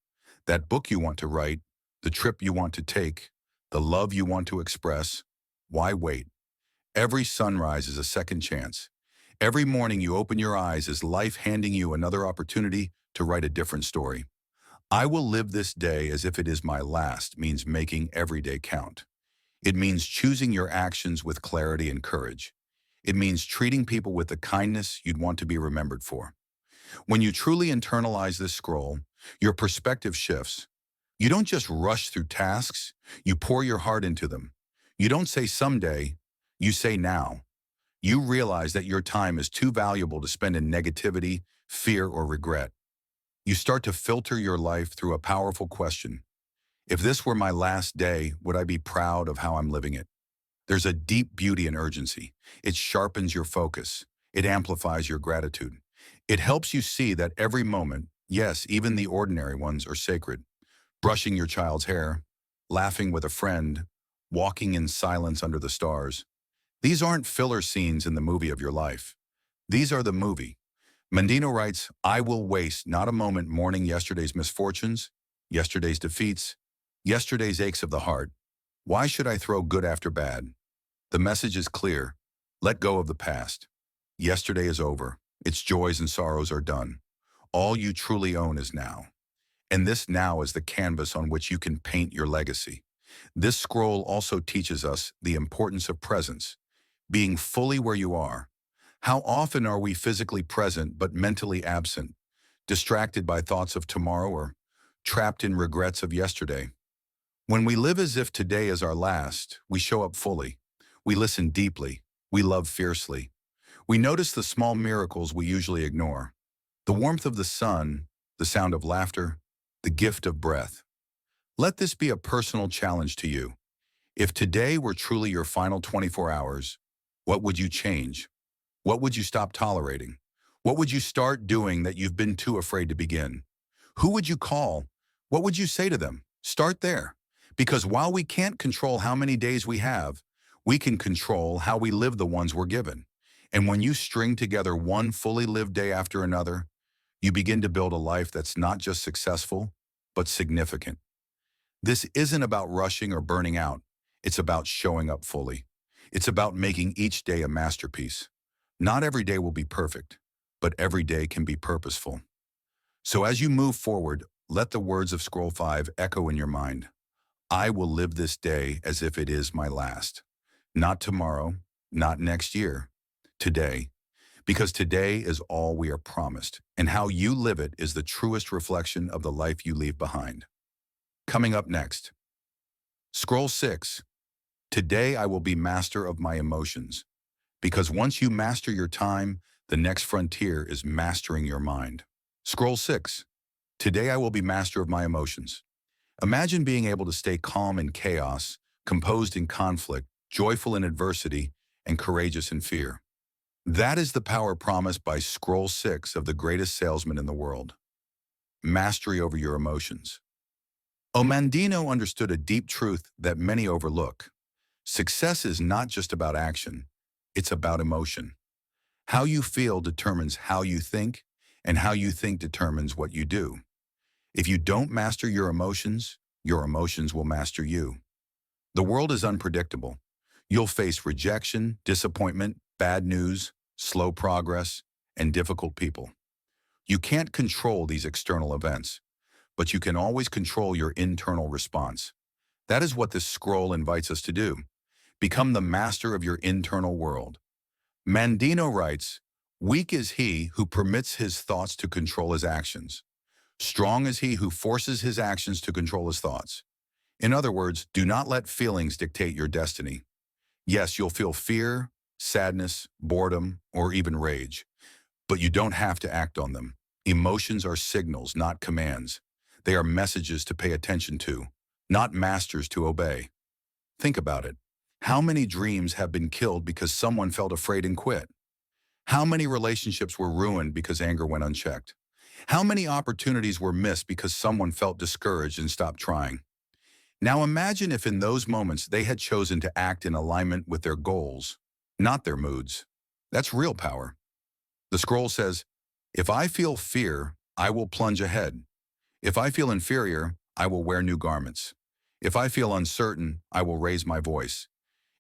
S1: That book you want to write, the trip you want to take, the love you want to express, why wait? Every sunrise is a second chance. Every morning you open your eyes is life handing you another opportunity to write a different story. I will live this day as if it is my last means making every day count. It means choosing your actions with clarity and courage. It means treating people with the kindness you'd want to be remembered for. When you truly internalize this scroll, your perspective shifts. You don't just rush through tasks, you pour your heart into them. You don't say someday, you say now. You realize that your time is too valuable to spend in negativity, fear, or regret. You start to filter your life through a powerful question. If this were my last day, would I be proud of how I'm living it? There's a deep beauty in urgency. It sharpens your focus. It amplifies your gratitude. It helps you see that every moment, yes, even the ordinary ones, are sacred. Brushing your child's hair, laughing with a friend, walking in silence under the stars. These aren't filler scenes in the movie of your life. These are the movie. Mandino writes, I will waste not a moment mourning yesterday's misfortunes, yesterday's defeats, yesterday's aches of the heart. Why should I throw good after bad? The message is clear. Let go of the past. Yesterday is over. Its joys and sorrows are done. All you truly own is now. And this now is the canvas on which you can paint your legacy. This scroll also teaches us the importance of presence, being fully where you are. How often are we physically present but mentally absent, distracted by thoughts of tomorrow or trapped in regrets of yesterday? When we live as if today is our last, we show up fully. We listen deeply. We love fiercely. We notice the small miracles we usually ignore. The warmth of the sun, the sound of laughter, the gift of breath. Let this be a personal challenge to you. If today were truly your final 24 hours, what would you change? What would you stop tolerating? What would you start doing that you've been too afraid to begin? Who would you call? What would you say to them? Start there. Because while we can't control how many days we have, we can control how we live the ones we're given. And when you string together one fully lived day after another, you begin to build a life that's not just successful, but significant. This isn't about rushing or burning out. It's about showing up fully. It's about making each day a masterpiece. Not every day will be perfect, but every day can be purposeful. So as you move forward, let the words of Scroll 5 echo in your mind. I will live this day as if it is my last. Not tomorrow, not next year, today. Because today is all we are promised, and how you live it is the truest reflection of the life you leave behind. Coming up next, Scroll 6. Today I will be master of my emotions. Because once you master your time, the next frontier is mastering your mind. Scroll 6. Today I will be master of my emotions. Imagine being able to stay calm in chaos, composed in conflict, joyful in adversity, and courageous in fear. That is the power promised by Scroll 6 of the greatest salesman in the world. Mastery over your emotions. Og Mandino understood a deep truth that many overlook. Success is not just about action, it's about emotion. How you feel determines how you think, and how you think determines what you do. If you don't master your emotions will master you. The world is unpredictable. You'll face rejection, disappointment, bad news, slow progress, and difficult people. You can't control these external events, but you can always control your internal response. That is what this scroll invites us to do. Become the master of your internal world. Mandino writes, weak is he who permits his thoughts to control his actions. Strong is he who forces his actions to control his thoughts. In other words, do not let feelings dictate your destiny. Yes, you'll feel fear, sadness, boredom, or even rage, but you don't have to act on them. Emotions are signals, not commands. They are messages to pay attention to, not masters to obey. Think about it. How many dreams have been killed because someone felt afraid and quit? How many relationships were ruined because anger went unchecked? How many opportunities were missed because someone felt discouraged and stopped trying? Now imagine if in those moments they had chosen to act in alignment with their goals, not their moods. That's real power. The scroll says, if I feel fear, I will plunge ahead. If I feel inferior, I will wear new garments. If I feel uncertain, I will raise my voice.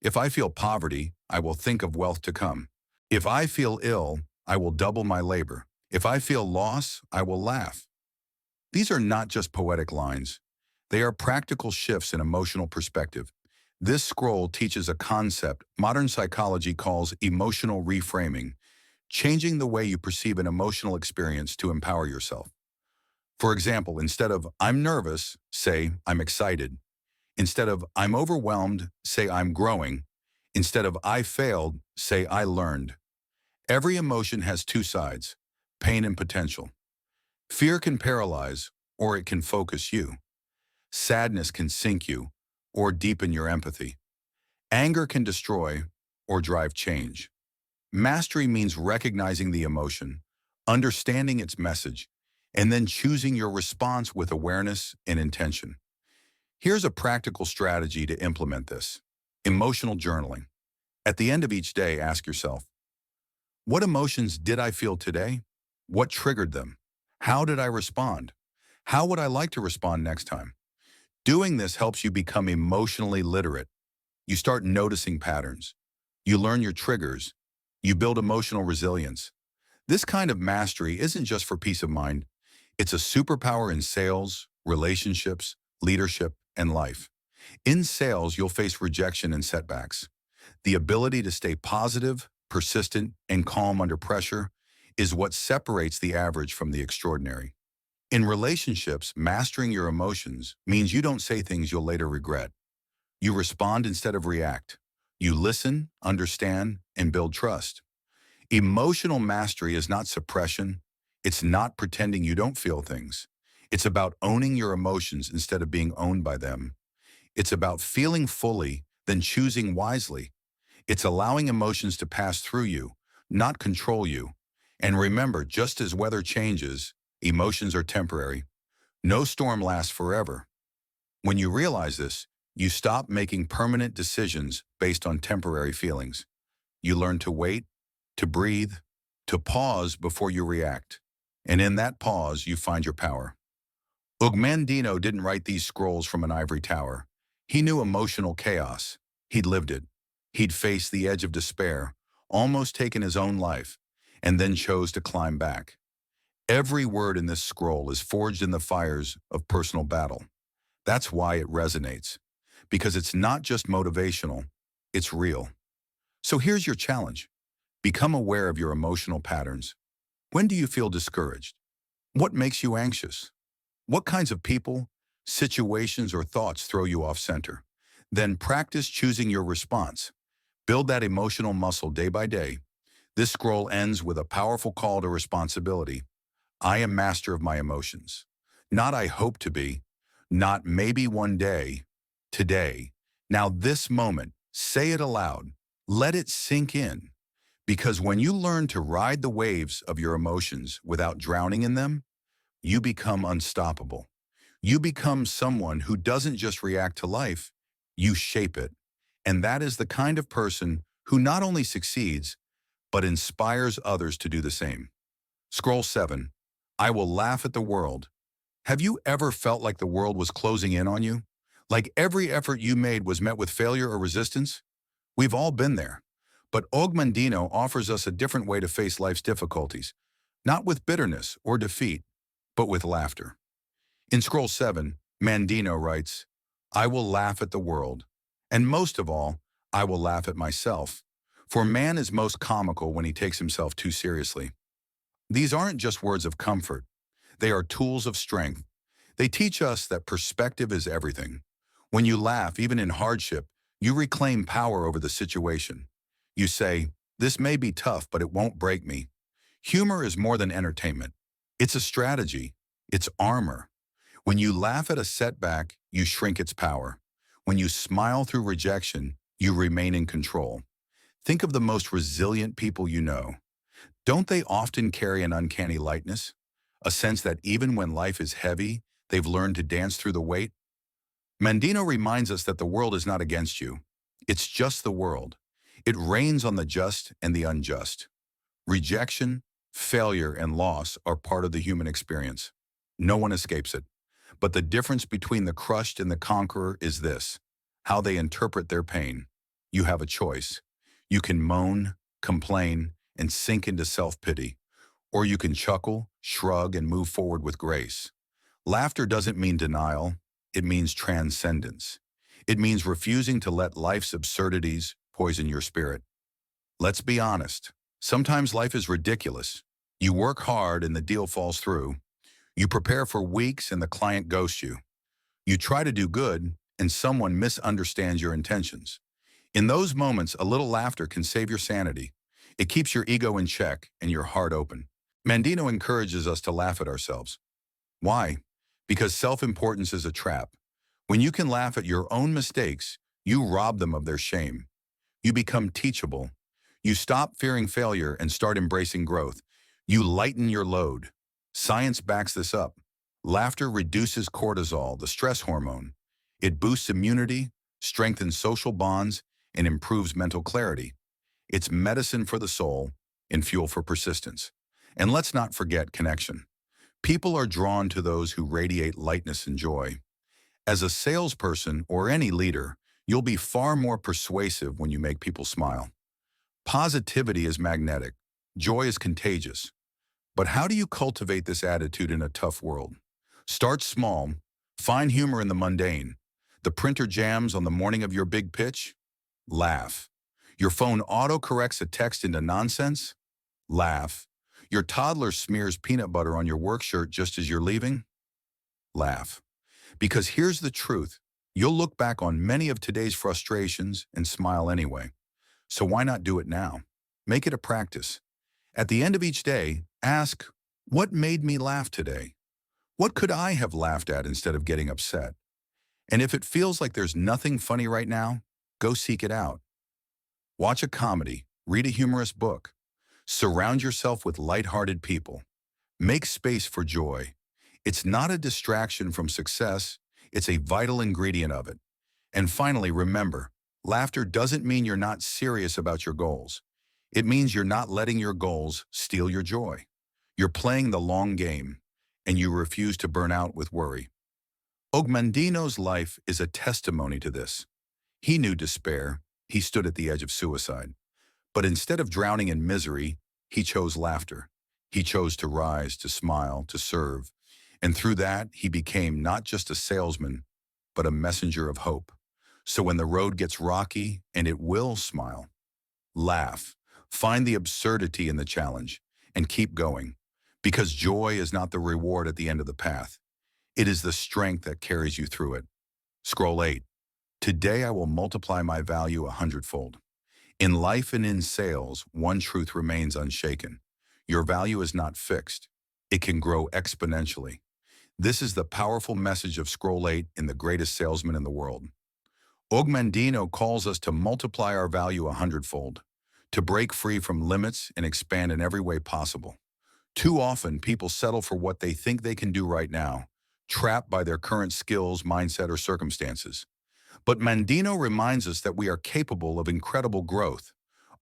S1: If I feel poverty, I will think of wealth to come. If I feel ill, I will double my labor. If I feel loss, I will laugh. These are not just poetic lines. They are practical shifts in emotional perspective. This scroll teaches a concept modern psychology calls emotional reframing, changing the way you perceive an emotional experience to empower yourself. For example, instead of I'm nervous, say I'm excited. Instead of I'm overwhelmed, say I'm growing. Instead of I failed, say I learned. Every emotion has two sides, pain and potential. Fear can paralyze, or it can focus you. Sadness can sink you, or deepen your empathy. Anger can destroy, or drive change. Mastery means recognizing the emotion, understanding its message, and then choosing your response with awareness and intention. Here's a practical strategy to implement this. Emotional journaling. At the end of each day, ask yourself, what emotions did I feel today? What triggered them? How did I respond? How would I like to respond next time? Doing this helps you become emotionally literate. You start noticing patterns. You learn your triggers. You build emotional resilience. This kind of mastery isn't just for peace of mind. It's a superpower in sales, relationships, leadership, and life. In sales, you'll face rejection and setbacks. The ability to stay positive, persistent, and calm under pressure is what separates the average from the extraordinary. In relationships, mastering your emotions means you don't say things you'll later regret. You respond instead of react. You listen, understand, and build trust. Emotional mastery is not suppression. It's not pretending you don't feel things. It's about owning your emotions instead of being owned by them. It's about feeling fully, then choosing wisely. It's allowing emotions to pass through you, not control you. And remember, just as weather changes, emotions are temporary. No storm lasts forever. When you realize this, you stop making permanent decisions based on temporary feelings. You learn to wait, to breathe, to pause before you react. And in that pause, you find your power. Og Mandino didn't write these scrolls from an ivory tower. He knew emotional chaos. He'd lived it. He'd faced the edge of despair, almost taken his own life, and then chose to climb back. Every word in this scroll is forged in the fires of personal battle. That's why it resonates, because it's not just motivational, it's real. So here's your challenge. Become aware of your emotional patterns. When do you feel discouraged? What makes you anxious? What kinds of people, situations, or thoughts throw you off center? Then practice choosing your response. Build that emotional muscle day by day. This scroll ends with a powerful call to responsibility. I am master of my emotions. Not I hope to be, not maybe one day, today. Now this moment, say it aloud. Let it sink in. Because when you learn to ride the waves of your emotions without drowning in them, you become unstoppable. You become someone who doesn't just react to life, you shape it. And that is the kind of person who not only succeeds, but inspires others to do the same. Scroll 7. I will laugh at the world. Have you ever felt like the world was closing in on you? Like every effort you made was met with failure or resistance? We've all been there. But Og Mandino offers us a different way to face life's difficulties, not with bitterness or defeat, but with laughter. In Scroll 7, Mandino writes, I will laugh at the world, and most of all, I will laugh at myself, for man is most comical when he takes himself too seriously. These aren't just words of comfort. They are tools of strength. They teach us that perspective is everything. When you laugh, even in hardship, you reclaim power over the situation. You say, this may be tough, but it won't break me. Humor is more than entertainment. It's a strategy. It's armor. When you laugh at a setback, you shrink its power. When you smile through rejection, you remain in control. Think of the most resilient people you know. Don't they often carry an uncanny lightness? A sense that even when life is heavy, they've learned to dance through the weight? Mandino reminds us that the world is not against you. It's just the world. It rains on the just and the unjust. Rejection, failure, and loss are part of the human experience. No one escapes it. But the difference between the crushed and the conqueror is this: how they interpret their pain. You have a choice. You can moan, complain, and sink into self-pity. Or you can chuckle, shrug, and move forward with grace. Laughter doesn't mean denial. It means transcendence. It means refusing to let life's absurdities poison your spirit. Let's be honest. Sometimes life is ridiculous. You work hard and the deal falls through. You prepare for weeks and the client ghosts you. You try to do good and someone misunderstands your intentions. In those moments, a little laughter can save your sanity. It keeps your ego in check and your heart open. Mandino encourages us to laugh at ourselves. Why? Because self-importance is a trap. When you can laugh at your own mistakes, you rob them of their shame. You become teachable. You stop fearing failure and start embracing growth. You lighten your load. Science backs this up. Laughter reduces cortisol, the stress hormone. It boosts immunity, strengthens social bonds, and improves mental clarity. It's medicine for the soul and fuel for persistence. And let's not forget connection. People are drawn to those who radiate lightness and joy. As a salesperson or any leader, you'll be far more persuasive when you make people smile. Positivity is magnetic. Joy is contagious. But how do you cultivate this attitude in a tough world? Start small. Find humor in the mundane. The printer jams on the morning of your big pitch? Laugh. Your phone auto-corrects a text into nonsense? Laugh. Your toddler smears peanut butter on your work shirt just as you're leaving? Laugh. Because here's the truth. You'll look back on many of today's frustrations and smile anyway. So why not do it now? Make it a practice. At the end of each day, ask, what made me laugh today? What could I have laughed at instead of getting upset? And if it feels like there's nothing funny right now, go seek it out. Watch a comedy, read a humorous book. Surround yourself with lighthearted people. Make space for joy. It's not a distraction from success, it's a vital ingredient of it. And finally, remember, laughter doesn't mean you're not serious about your goals. It means you're not letting your goals steal your joy. You're playing the long game, and you refuse to burn out with worry. Og Mandino's life is a testimony to this. He knew despair. He stood at the edge of suicide. But instead of drowning in misery, he chose laughter. He chose to rise, to smile, to serve. And through that, he became not just a salesman, but a messenger of hope. So when the road gets rocky, and it will, smile. Laugh. Find the absurdity in the challenge, and keep going. Because joy is not the reward at the end of the path. It is the strength that carries you through it. Scroll 8. Today I will multiply my value 100-fold. In life and in sales, one truth remains unshaken. Your value is not fixed. It can grow exponentially. This is the powerful message of Scroll 8 in The Greatest Salesman in the World. Og Mandino calls us to multiply our value 100-fold, to break free from limits and expand in every way possible. Too often, people settle for what they think they can do right now, trapped by their current skills, mindset, or circumstances. But Mandino reminds us that we are capable of incredible growth.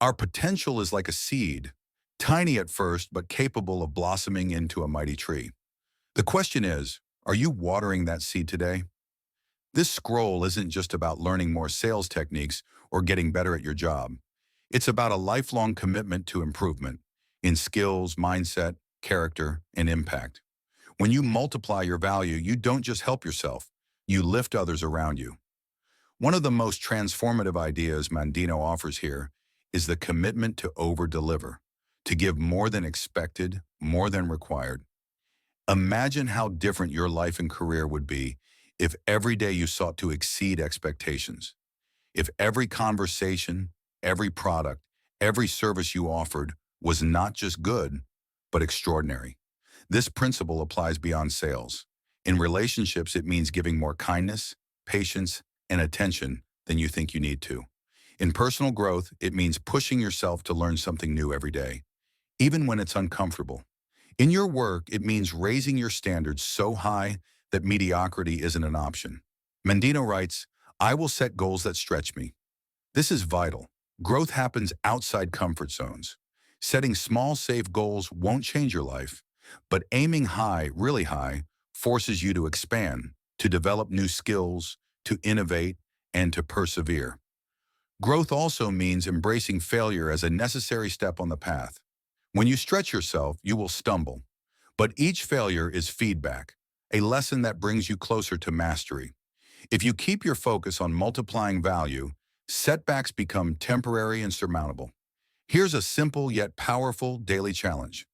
S1: Our potential is like a seed, tiny at first, but capable of blossoming into a mighty tree. The question is, are you watering that seed today? This scroll isn't just about learning more sales techniques or getting better at your job. It's about a lifelong commitment to improvement in skills, mindset, character, and impact. When you multiply your value, you don't just help yourself, you lift others around you. One of the most transformative ideas Mandino offers here is the commitment to over-deliver, to give more than expected, more than required. Imagine how different your life and career would be if every day you sought to exceed expectations. If every conversation, every product, every service you offered was not just good, but extraordinary. This principle applies beyond sales. In relationships, it means giving more kindness, patience, and attention than you think you need to. In personal growth, it means pushing yourself to learn something new every day, even when it's uncomfortable. In your work, it means raising your standards so high that mediocrity isn't an option. Mandino writes, I will set goals that stretch me. This is vital. Growth happens outside comfort zones. Setting small, safe goals won't change your life, but aiming high, really high, forces you to expand, to develop new skills, to innovate, and to persevere. Growth also means embracing failure as a necessary step on the path. When you stretch yourself, you will stumble. But each failure is feedback, a lesson that brings you closer to mastery. If you keep your focus on multiplying value, setbacks become temporary and surmountable. Here's a simple yet powerful daily challenge.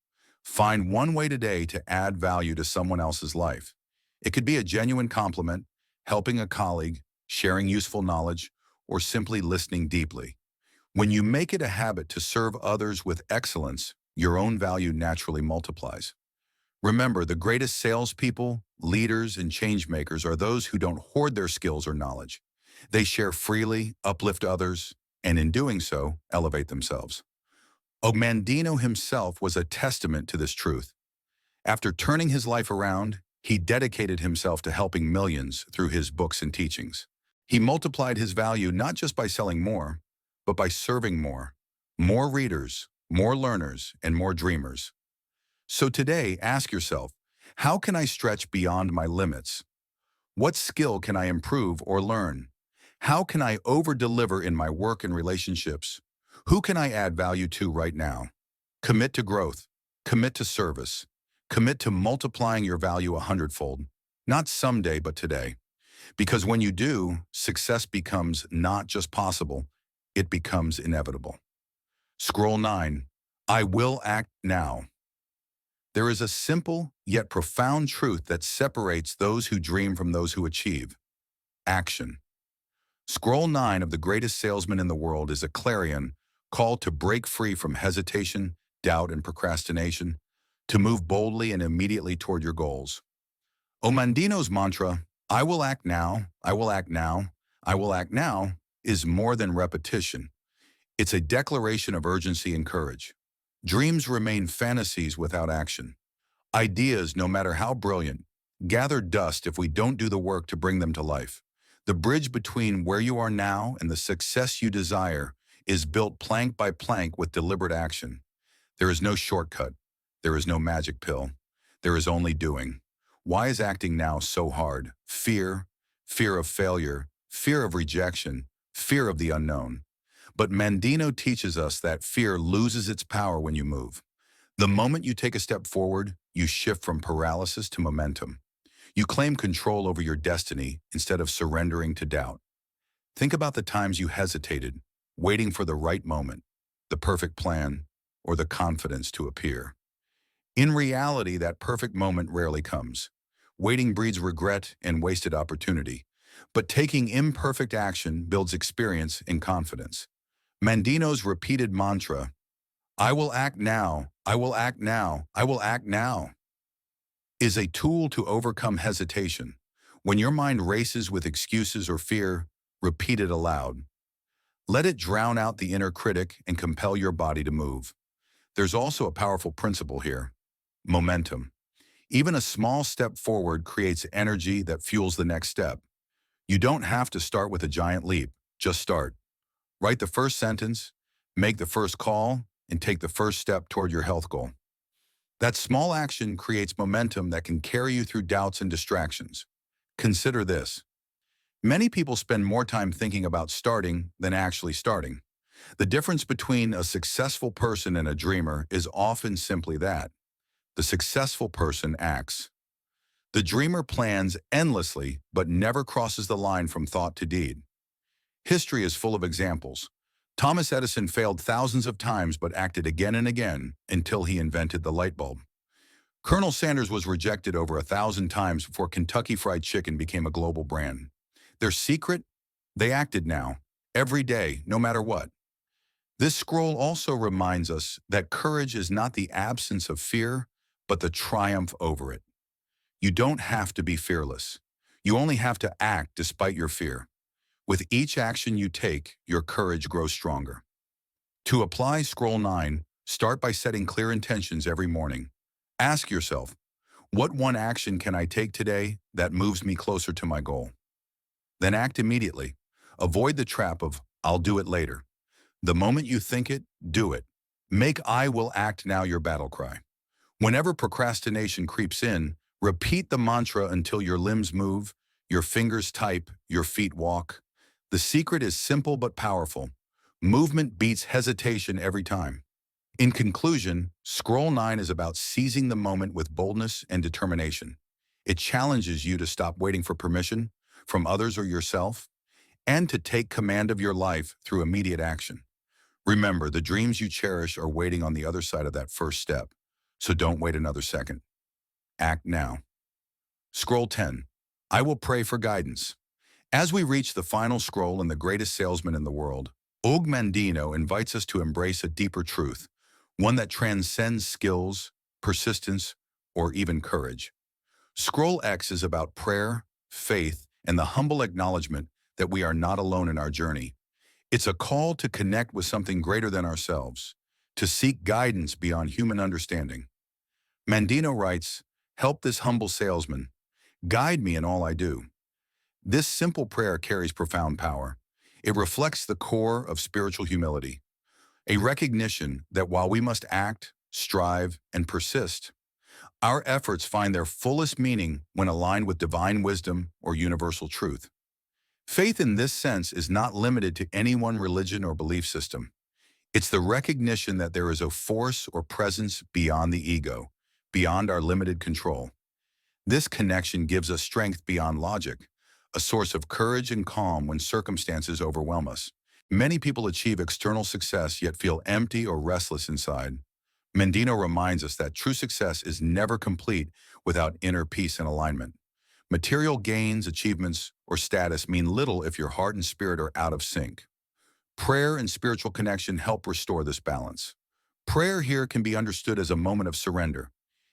S1: Find one way today to add value to someone else's life. It could be a genuine compliment, helping a colleague, sharing useful knowledge, or simply listening deeply. When you make it a habit to serve others with excellence, your own value naturally multiplies. Remember, the greatest salespeople, leaders, and change-makers are those who don't hoard their skills or knowledge. They share freely, uplift others, and in doing so, elevate themselves. Og Mandino himself was a testament to this truth. After turning his life around, he dedicated himself to helping millions through his books and teachings. He multiplied his value not just by selling more, but by serving more readers, more learners, and more dreamers. So today, ask yourself, how can I stretch beyond my limits? What skill can I improve or learn? How can I over-deliver in my work and relationships? Who can I add value to right now? Commit to growth. Commit to service. Commit to multiplying your value 100-fold. Not someday, but today. Because when you do, success becomes not just possible, it becomes inevitable. Scroll 9. I will act now. There is a simple yet profound truth that separates those who dream from those who achieve. Action. Scroll 9 of The Greatest Salesman in the World is a clarion call to break free from hesitation, doubt, and procrastination, to move boldly and immediately toward your goals. Og Mandino's mantra, I will act now, I will act now, I will act now, is more than repetition. It's a declaration of urgency and courage. Dreams remain fantasies without action. Ideas, no matter how brilliant, gather dust if we don't do the work to bring them to life. The bridge between where you are now and the success you desire is built plank by plank with deliberate action. There is no shortcut. There is no magic pill. There is only doing. Why is acting now so hard? Fear of failure, fear of rejection, fear of the unknown. But Mandino teaches us that fear loses its power when you move. The moment you take a step forward, you shift from paralysis to momentum. You claim control over your destiny instead of surrendering to doubt. Think about the times you hesitated, waiting for the right moment, the perfect plan, or the confidence to appear. In reality, that perfect moment rarely comes. Waiting breeds regret and wasted opportunity. But taking imperfect action builds experience and confidence. Mandino's repeated mantra, I will act now, I will act now, I will act now, is a tool to overcome hesitation. When your mind races with excuses or fear, repeat it aloud. Let it drown out the inner critic and compel your body to move. There's also a powerful principle here, momentum. Even a small step forward creates energy that fuels the next step. You don't have to start with a giant leap, just start. Write the first sentence, make the first call, and take the first step toward your health goal. That small action creates momentum that can carry you through doubts and distractions. Consider this. Many people spend more time thinking about starting than actually starting. The difference between a successful person and a dreamer is often simply that. The successful person acts. The dreamer plans endlessly but never crosses the line from thought to deed. History is full of examples. Thomas Edison failed thousands of times but acted again and again until he invented the light bulb. Colonel Sanders was rejected over 1,000 times before Kentucky Fried Chicken became a global brand. Their secret? They acted now, every day, no matter what. This scroll also reminds us that courage is not the absence of fear, but the triumph over it. You don't have to be fearless. You only have to act despite your fear. With each action you take, your courage grows stronger. To apply Scroll 9, start by setting clear intentions every morning. Ask yourself, what one action can I take today that moves me closer to my goal? Then act immediately. Avoid the trap of, I'll do it later. The moment you think it, do it. Make I will act now your battle cry. Whenever procrastination creeps in, repeat the mantra until your limbs move, your fingers type, your feet walk. The secret is simple but powerful. Movement beats hesitation every time. In conclusion, Scroll 9 is about seizing the moment with boldness and determination. It challenges you to stop waiting for permission from others or yourself, and to take command of your life through immediate action. Remember, the dreams you cherish are waiting on the other side of that first step, so don't wait another second. Act now. Scroll 10. I will pray for guidance. As we reach the final scroll in The Greatest Salesman in the World, Og Mandino invites us to embrace a deeper truth, one that transcends skills, persistence, or even courage. Scroll X is about prayer, faith, and the humble acknowledgement that we are not alone in our journey. It's a call to connect with something greater than ourselves, to seek guidance beyond human understanding. Mandino writes, help this humble salesman, guide me in all I do. This simple prayer carries profound power. It reflects the core of spiritual humility, a recognition that while we must act, strive, and persist, our efforts find their fullest meaning when aligned with divine wisdom or universal truth. Faith in this sense is not limited to any one religion or belief system. It's the recognition that there is a force or presence beyond the ego, beyond our limited control. This connection gives us strength beyond logic, a source of courage and calm when circumstances overwhelm us. Many people achieve external success yet feel empty or restless inside. Mandino reminds us that true success is never complete without inner peace and alignment. Material gains, achievements, or status mean little if your heart and spirit are out of sync. Prayer and spiritual connection help restore this balance. Prayer here can be understood as a moment of surrender.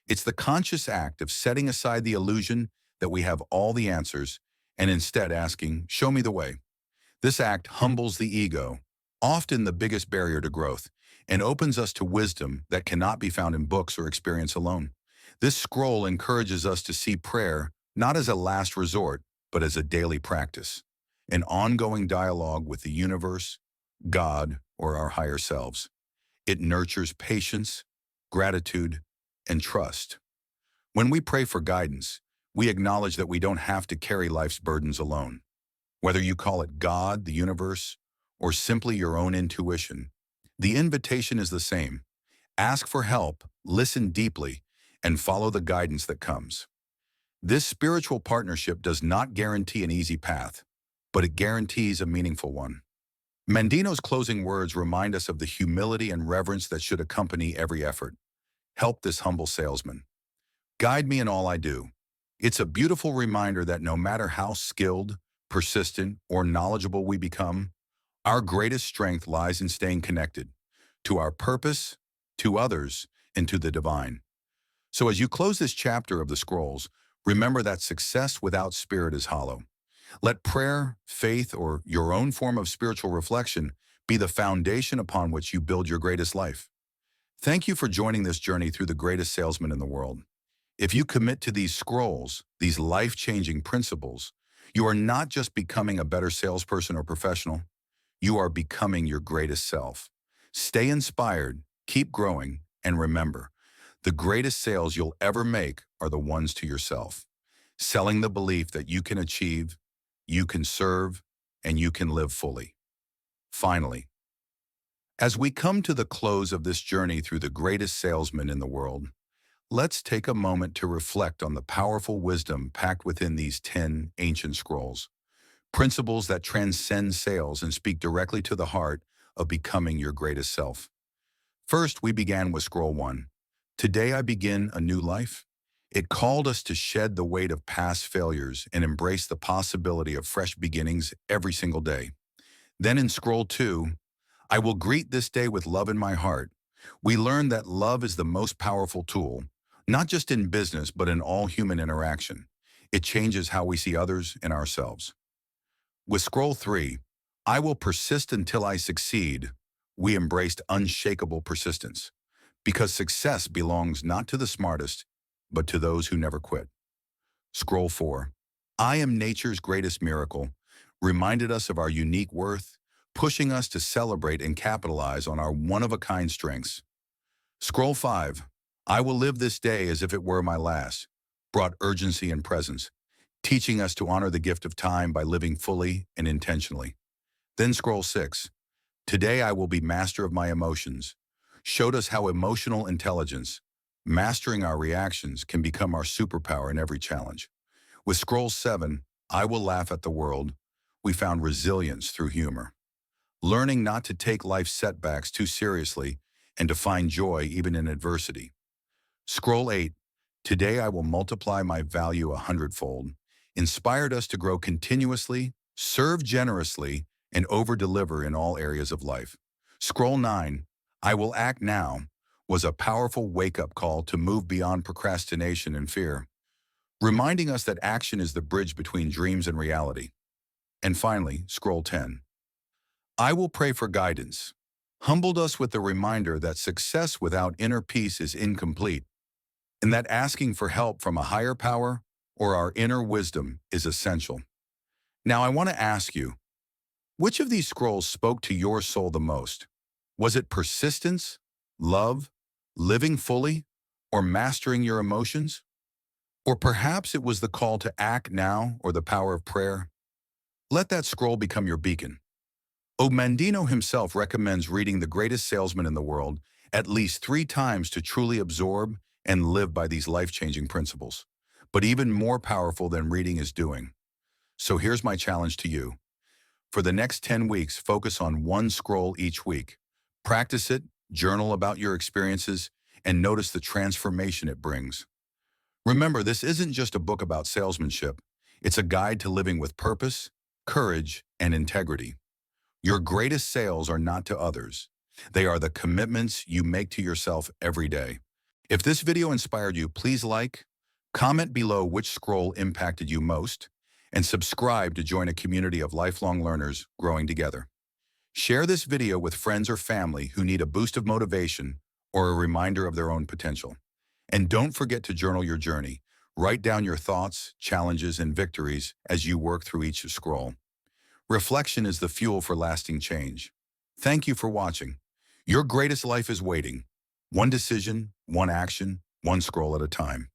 S1: It's the conscious act of setting aside the illusion that we have all the answers and instead asking, "Show me the way." This act humbles the ego, often the biggest barrier to growth, and opens us to wisdom that cannot be found in books or experience alone. This scroll encourages us to see prayer not as a last resort, but as a daily practice, an ongoing dialogue with the universe, God, or our higher selves. It nurtures patience, gratitude, and trust. When we pray for guidance, we acknowledge that we don't have to carry life's burdens alone. Whether you call it God, the universe, or simply your own intuition, the invitation is the same. Ask for help, listen deeply, and follow the guidance that comes. This spiritual partnership does not guarantee an easy path, but it guarantees a meaningful one. Mandino's closing words remind us of the humility and reverence that should accompany every effort. Help this humble salesman. Guide me in all I do. It's a beautiful reminder that no matter how skilled, persistent, or knowledgeable we become, our greatest strength lies in staying connected to our purpose, to others, and to the divine. So as you close this chapter of the scrolls, remember that success without spirit is hollow. Let prayer, faith, or your own form of spiritual reflection be the foundation upon which you build your greatest life. Thank you for joining this journey through the greatest salesman in the world. If you commit to these scrolls, these life-changing principles, you are not just becoming a better salesperson or professional, you are becoming your greatest self. Stay inspired, keep growing, and remember, the greatest sales you'll ever make are the ones to yourself, selling the belief that you can achieve, you can serve, and you can live fully. Finally, as we come to the close of this journey through the greatest salesman in the world, let's take a moment to reflect on the powerful wisdom packed within these 10 ancient scrolls, principles that transcend sales and speak directly to the heart of becoming your greatest self. First, we began with Scroll 1. Today I begin a new life. It called us to shed the weight of past failures and embrace the possibility of fresh beginnings every single day. Then in Scroll 2, I will greet this day with love in my heart. We learned that love is the most powerful tool, not just in business, but in all human interaction. It changes how we see others and ourselves. With Scroll 3, I will persist until I succeed, we embraced unshakable persistence, because success belongs not to the smartest, but to those who never quit. Scroll 4, I am nature's greatest miracle, reminded us of our unique worth, pushing us to celebrate and capitalize on our one-of-a-kind strengths. Scroll 5, I will live this day as if it were my last, brought urgency and presence, teaching us to honor the gift of time by living fully and intentionally. Then Scroll 6, today I will be master of my emotions, showed us how emotional intelligence, mastering our reactions, can become our superpower in every challenge. With Scroll 7, I will laugh at the world, we found resilience through humor, learning not to take life's setbacks too seriously and to find joy even in adversity. Scroll 8, today I will multiply my value 100-fold, inspired us to grow continuously, serve generously, and over-deliver in all areas of life. Scroll 9, I will act now, was a powerful wake-up call to move beyond procrastination and fear, reminding us that action is the bridge between dreams and reality. And finally, Scroll 10, I will pray for guidance, humbled us with the reminder that success without inner peace is incomplete, and that asking for help from a higher power or our inner wisdom is essential. Now I want to ask you, Which of these scrolls spoke to your soul the most? Was it persistence, love, living fully, or mastering your emotions? Or perhaps it was the call to act now or the power of prayer? Let that scroll become your beacon. Og Mandino himself recommends reading The Greatest Salesman in the World at least 3 times to truly absorb and live by these life-changing principles. But even more powerful than reading is doing. So here's my challenge to you. For the next 10 weeks, focus on one scroll each week. Practice it, journal about your experiences, and notice the transformation it brings. Remember, this isn't just a book about salesmanship. It's a guide to living with purpose, courage, and integrity. Your greatest sales are not to others. They are the commitments you make to yourself every day. If this video inspired you, please like, comment below which scroll impacted you most, and subscribe to join a community of lifelong learners growing together. Share this video with friends or family who need a boost of motivation or a reminder of their own potential. And don't forget to journal your journey. Write down your thoughts, challenges, and victories as you work through each scroll. Reflection is the fuel for lasting change. Thank you for watching. Your greatest life is waiting. One decision, one action, one scroll at a time.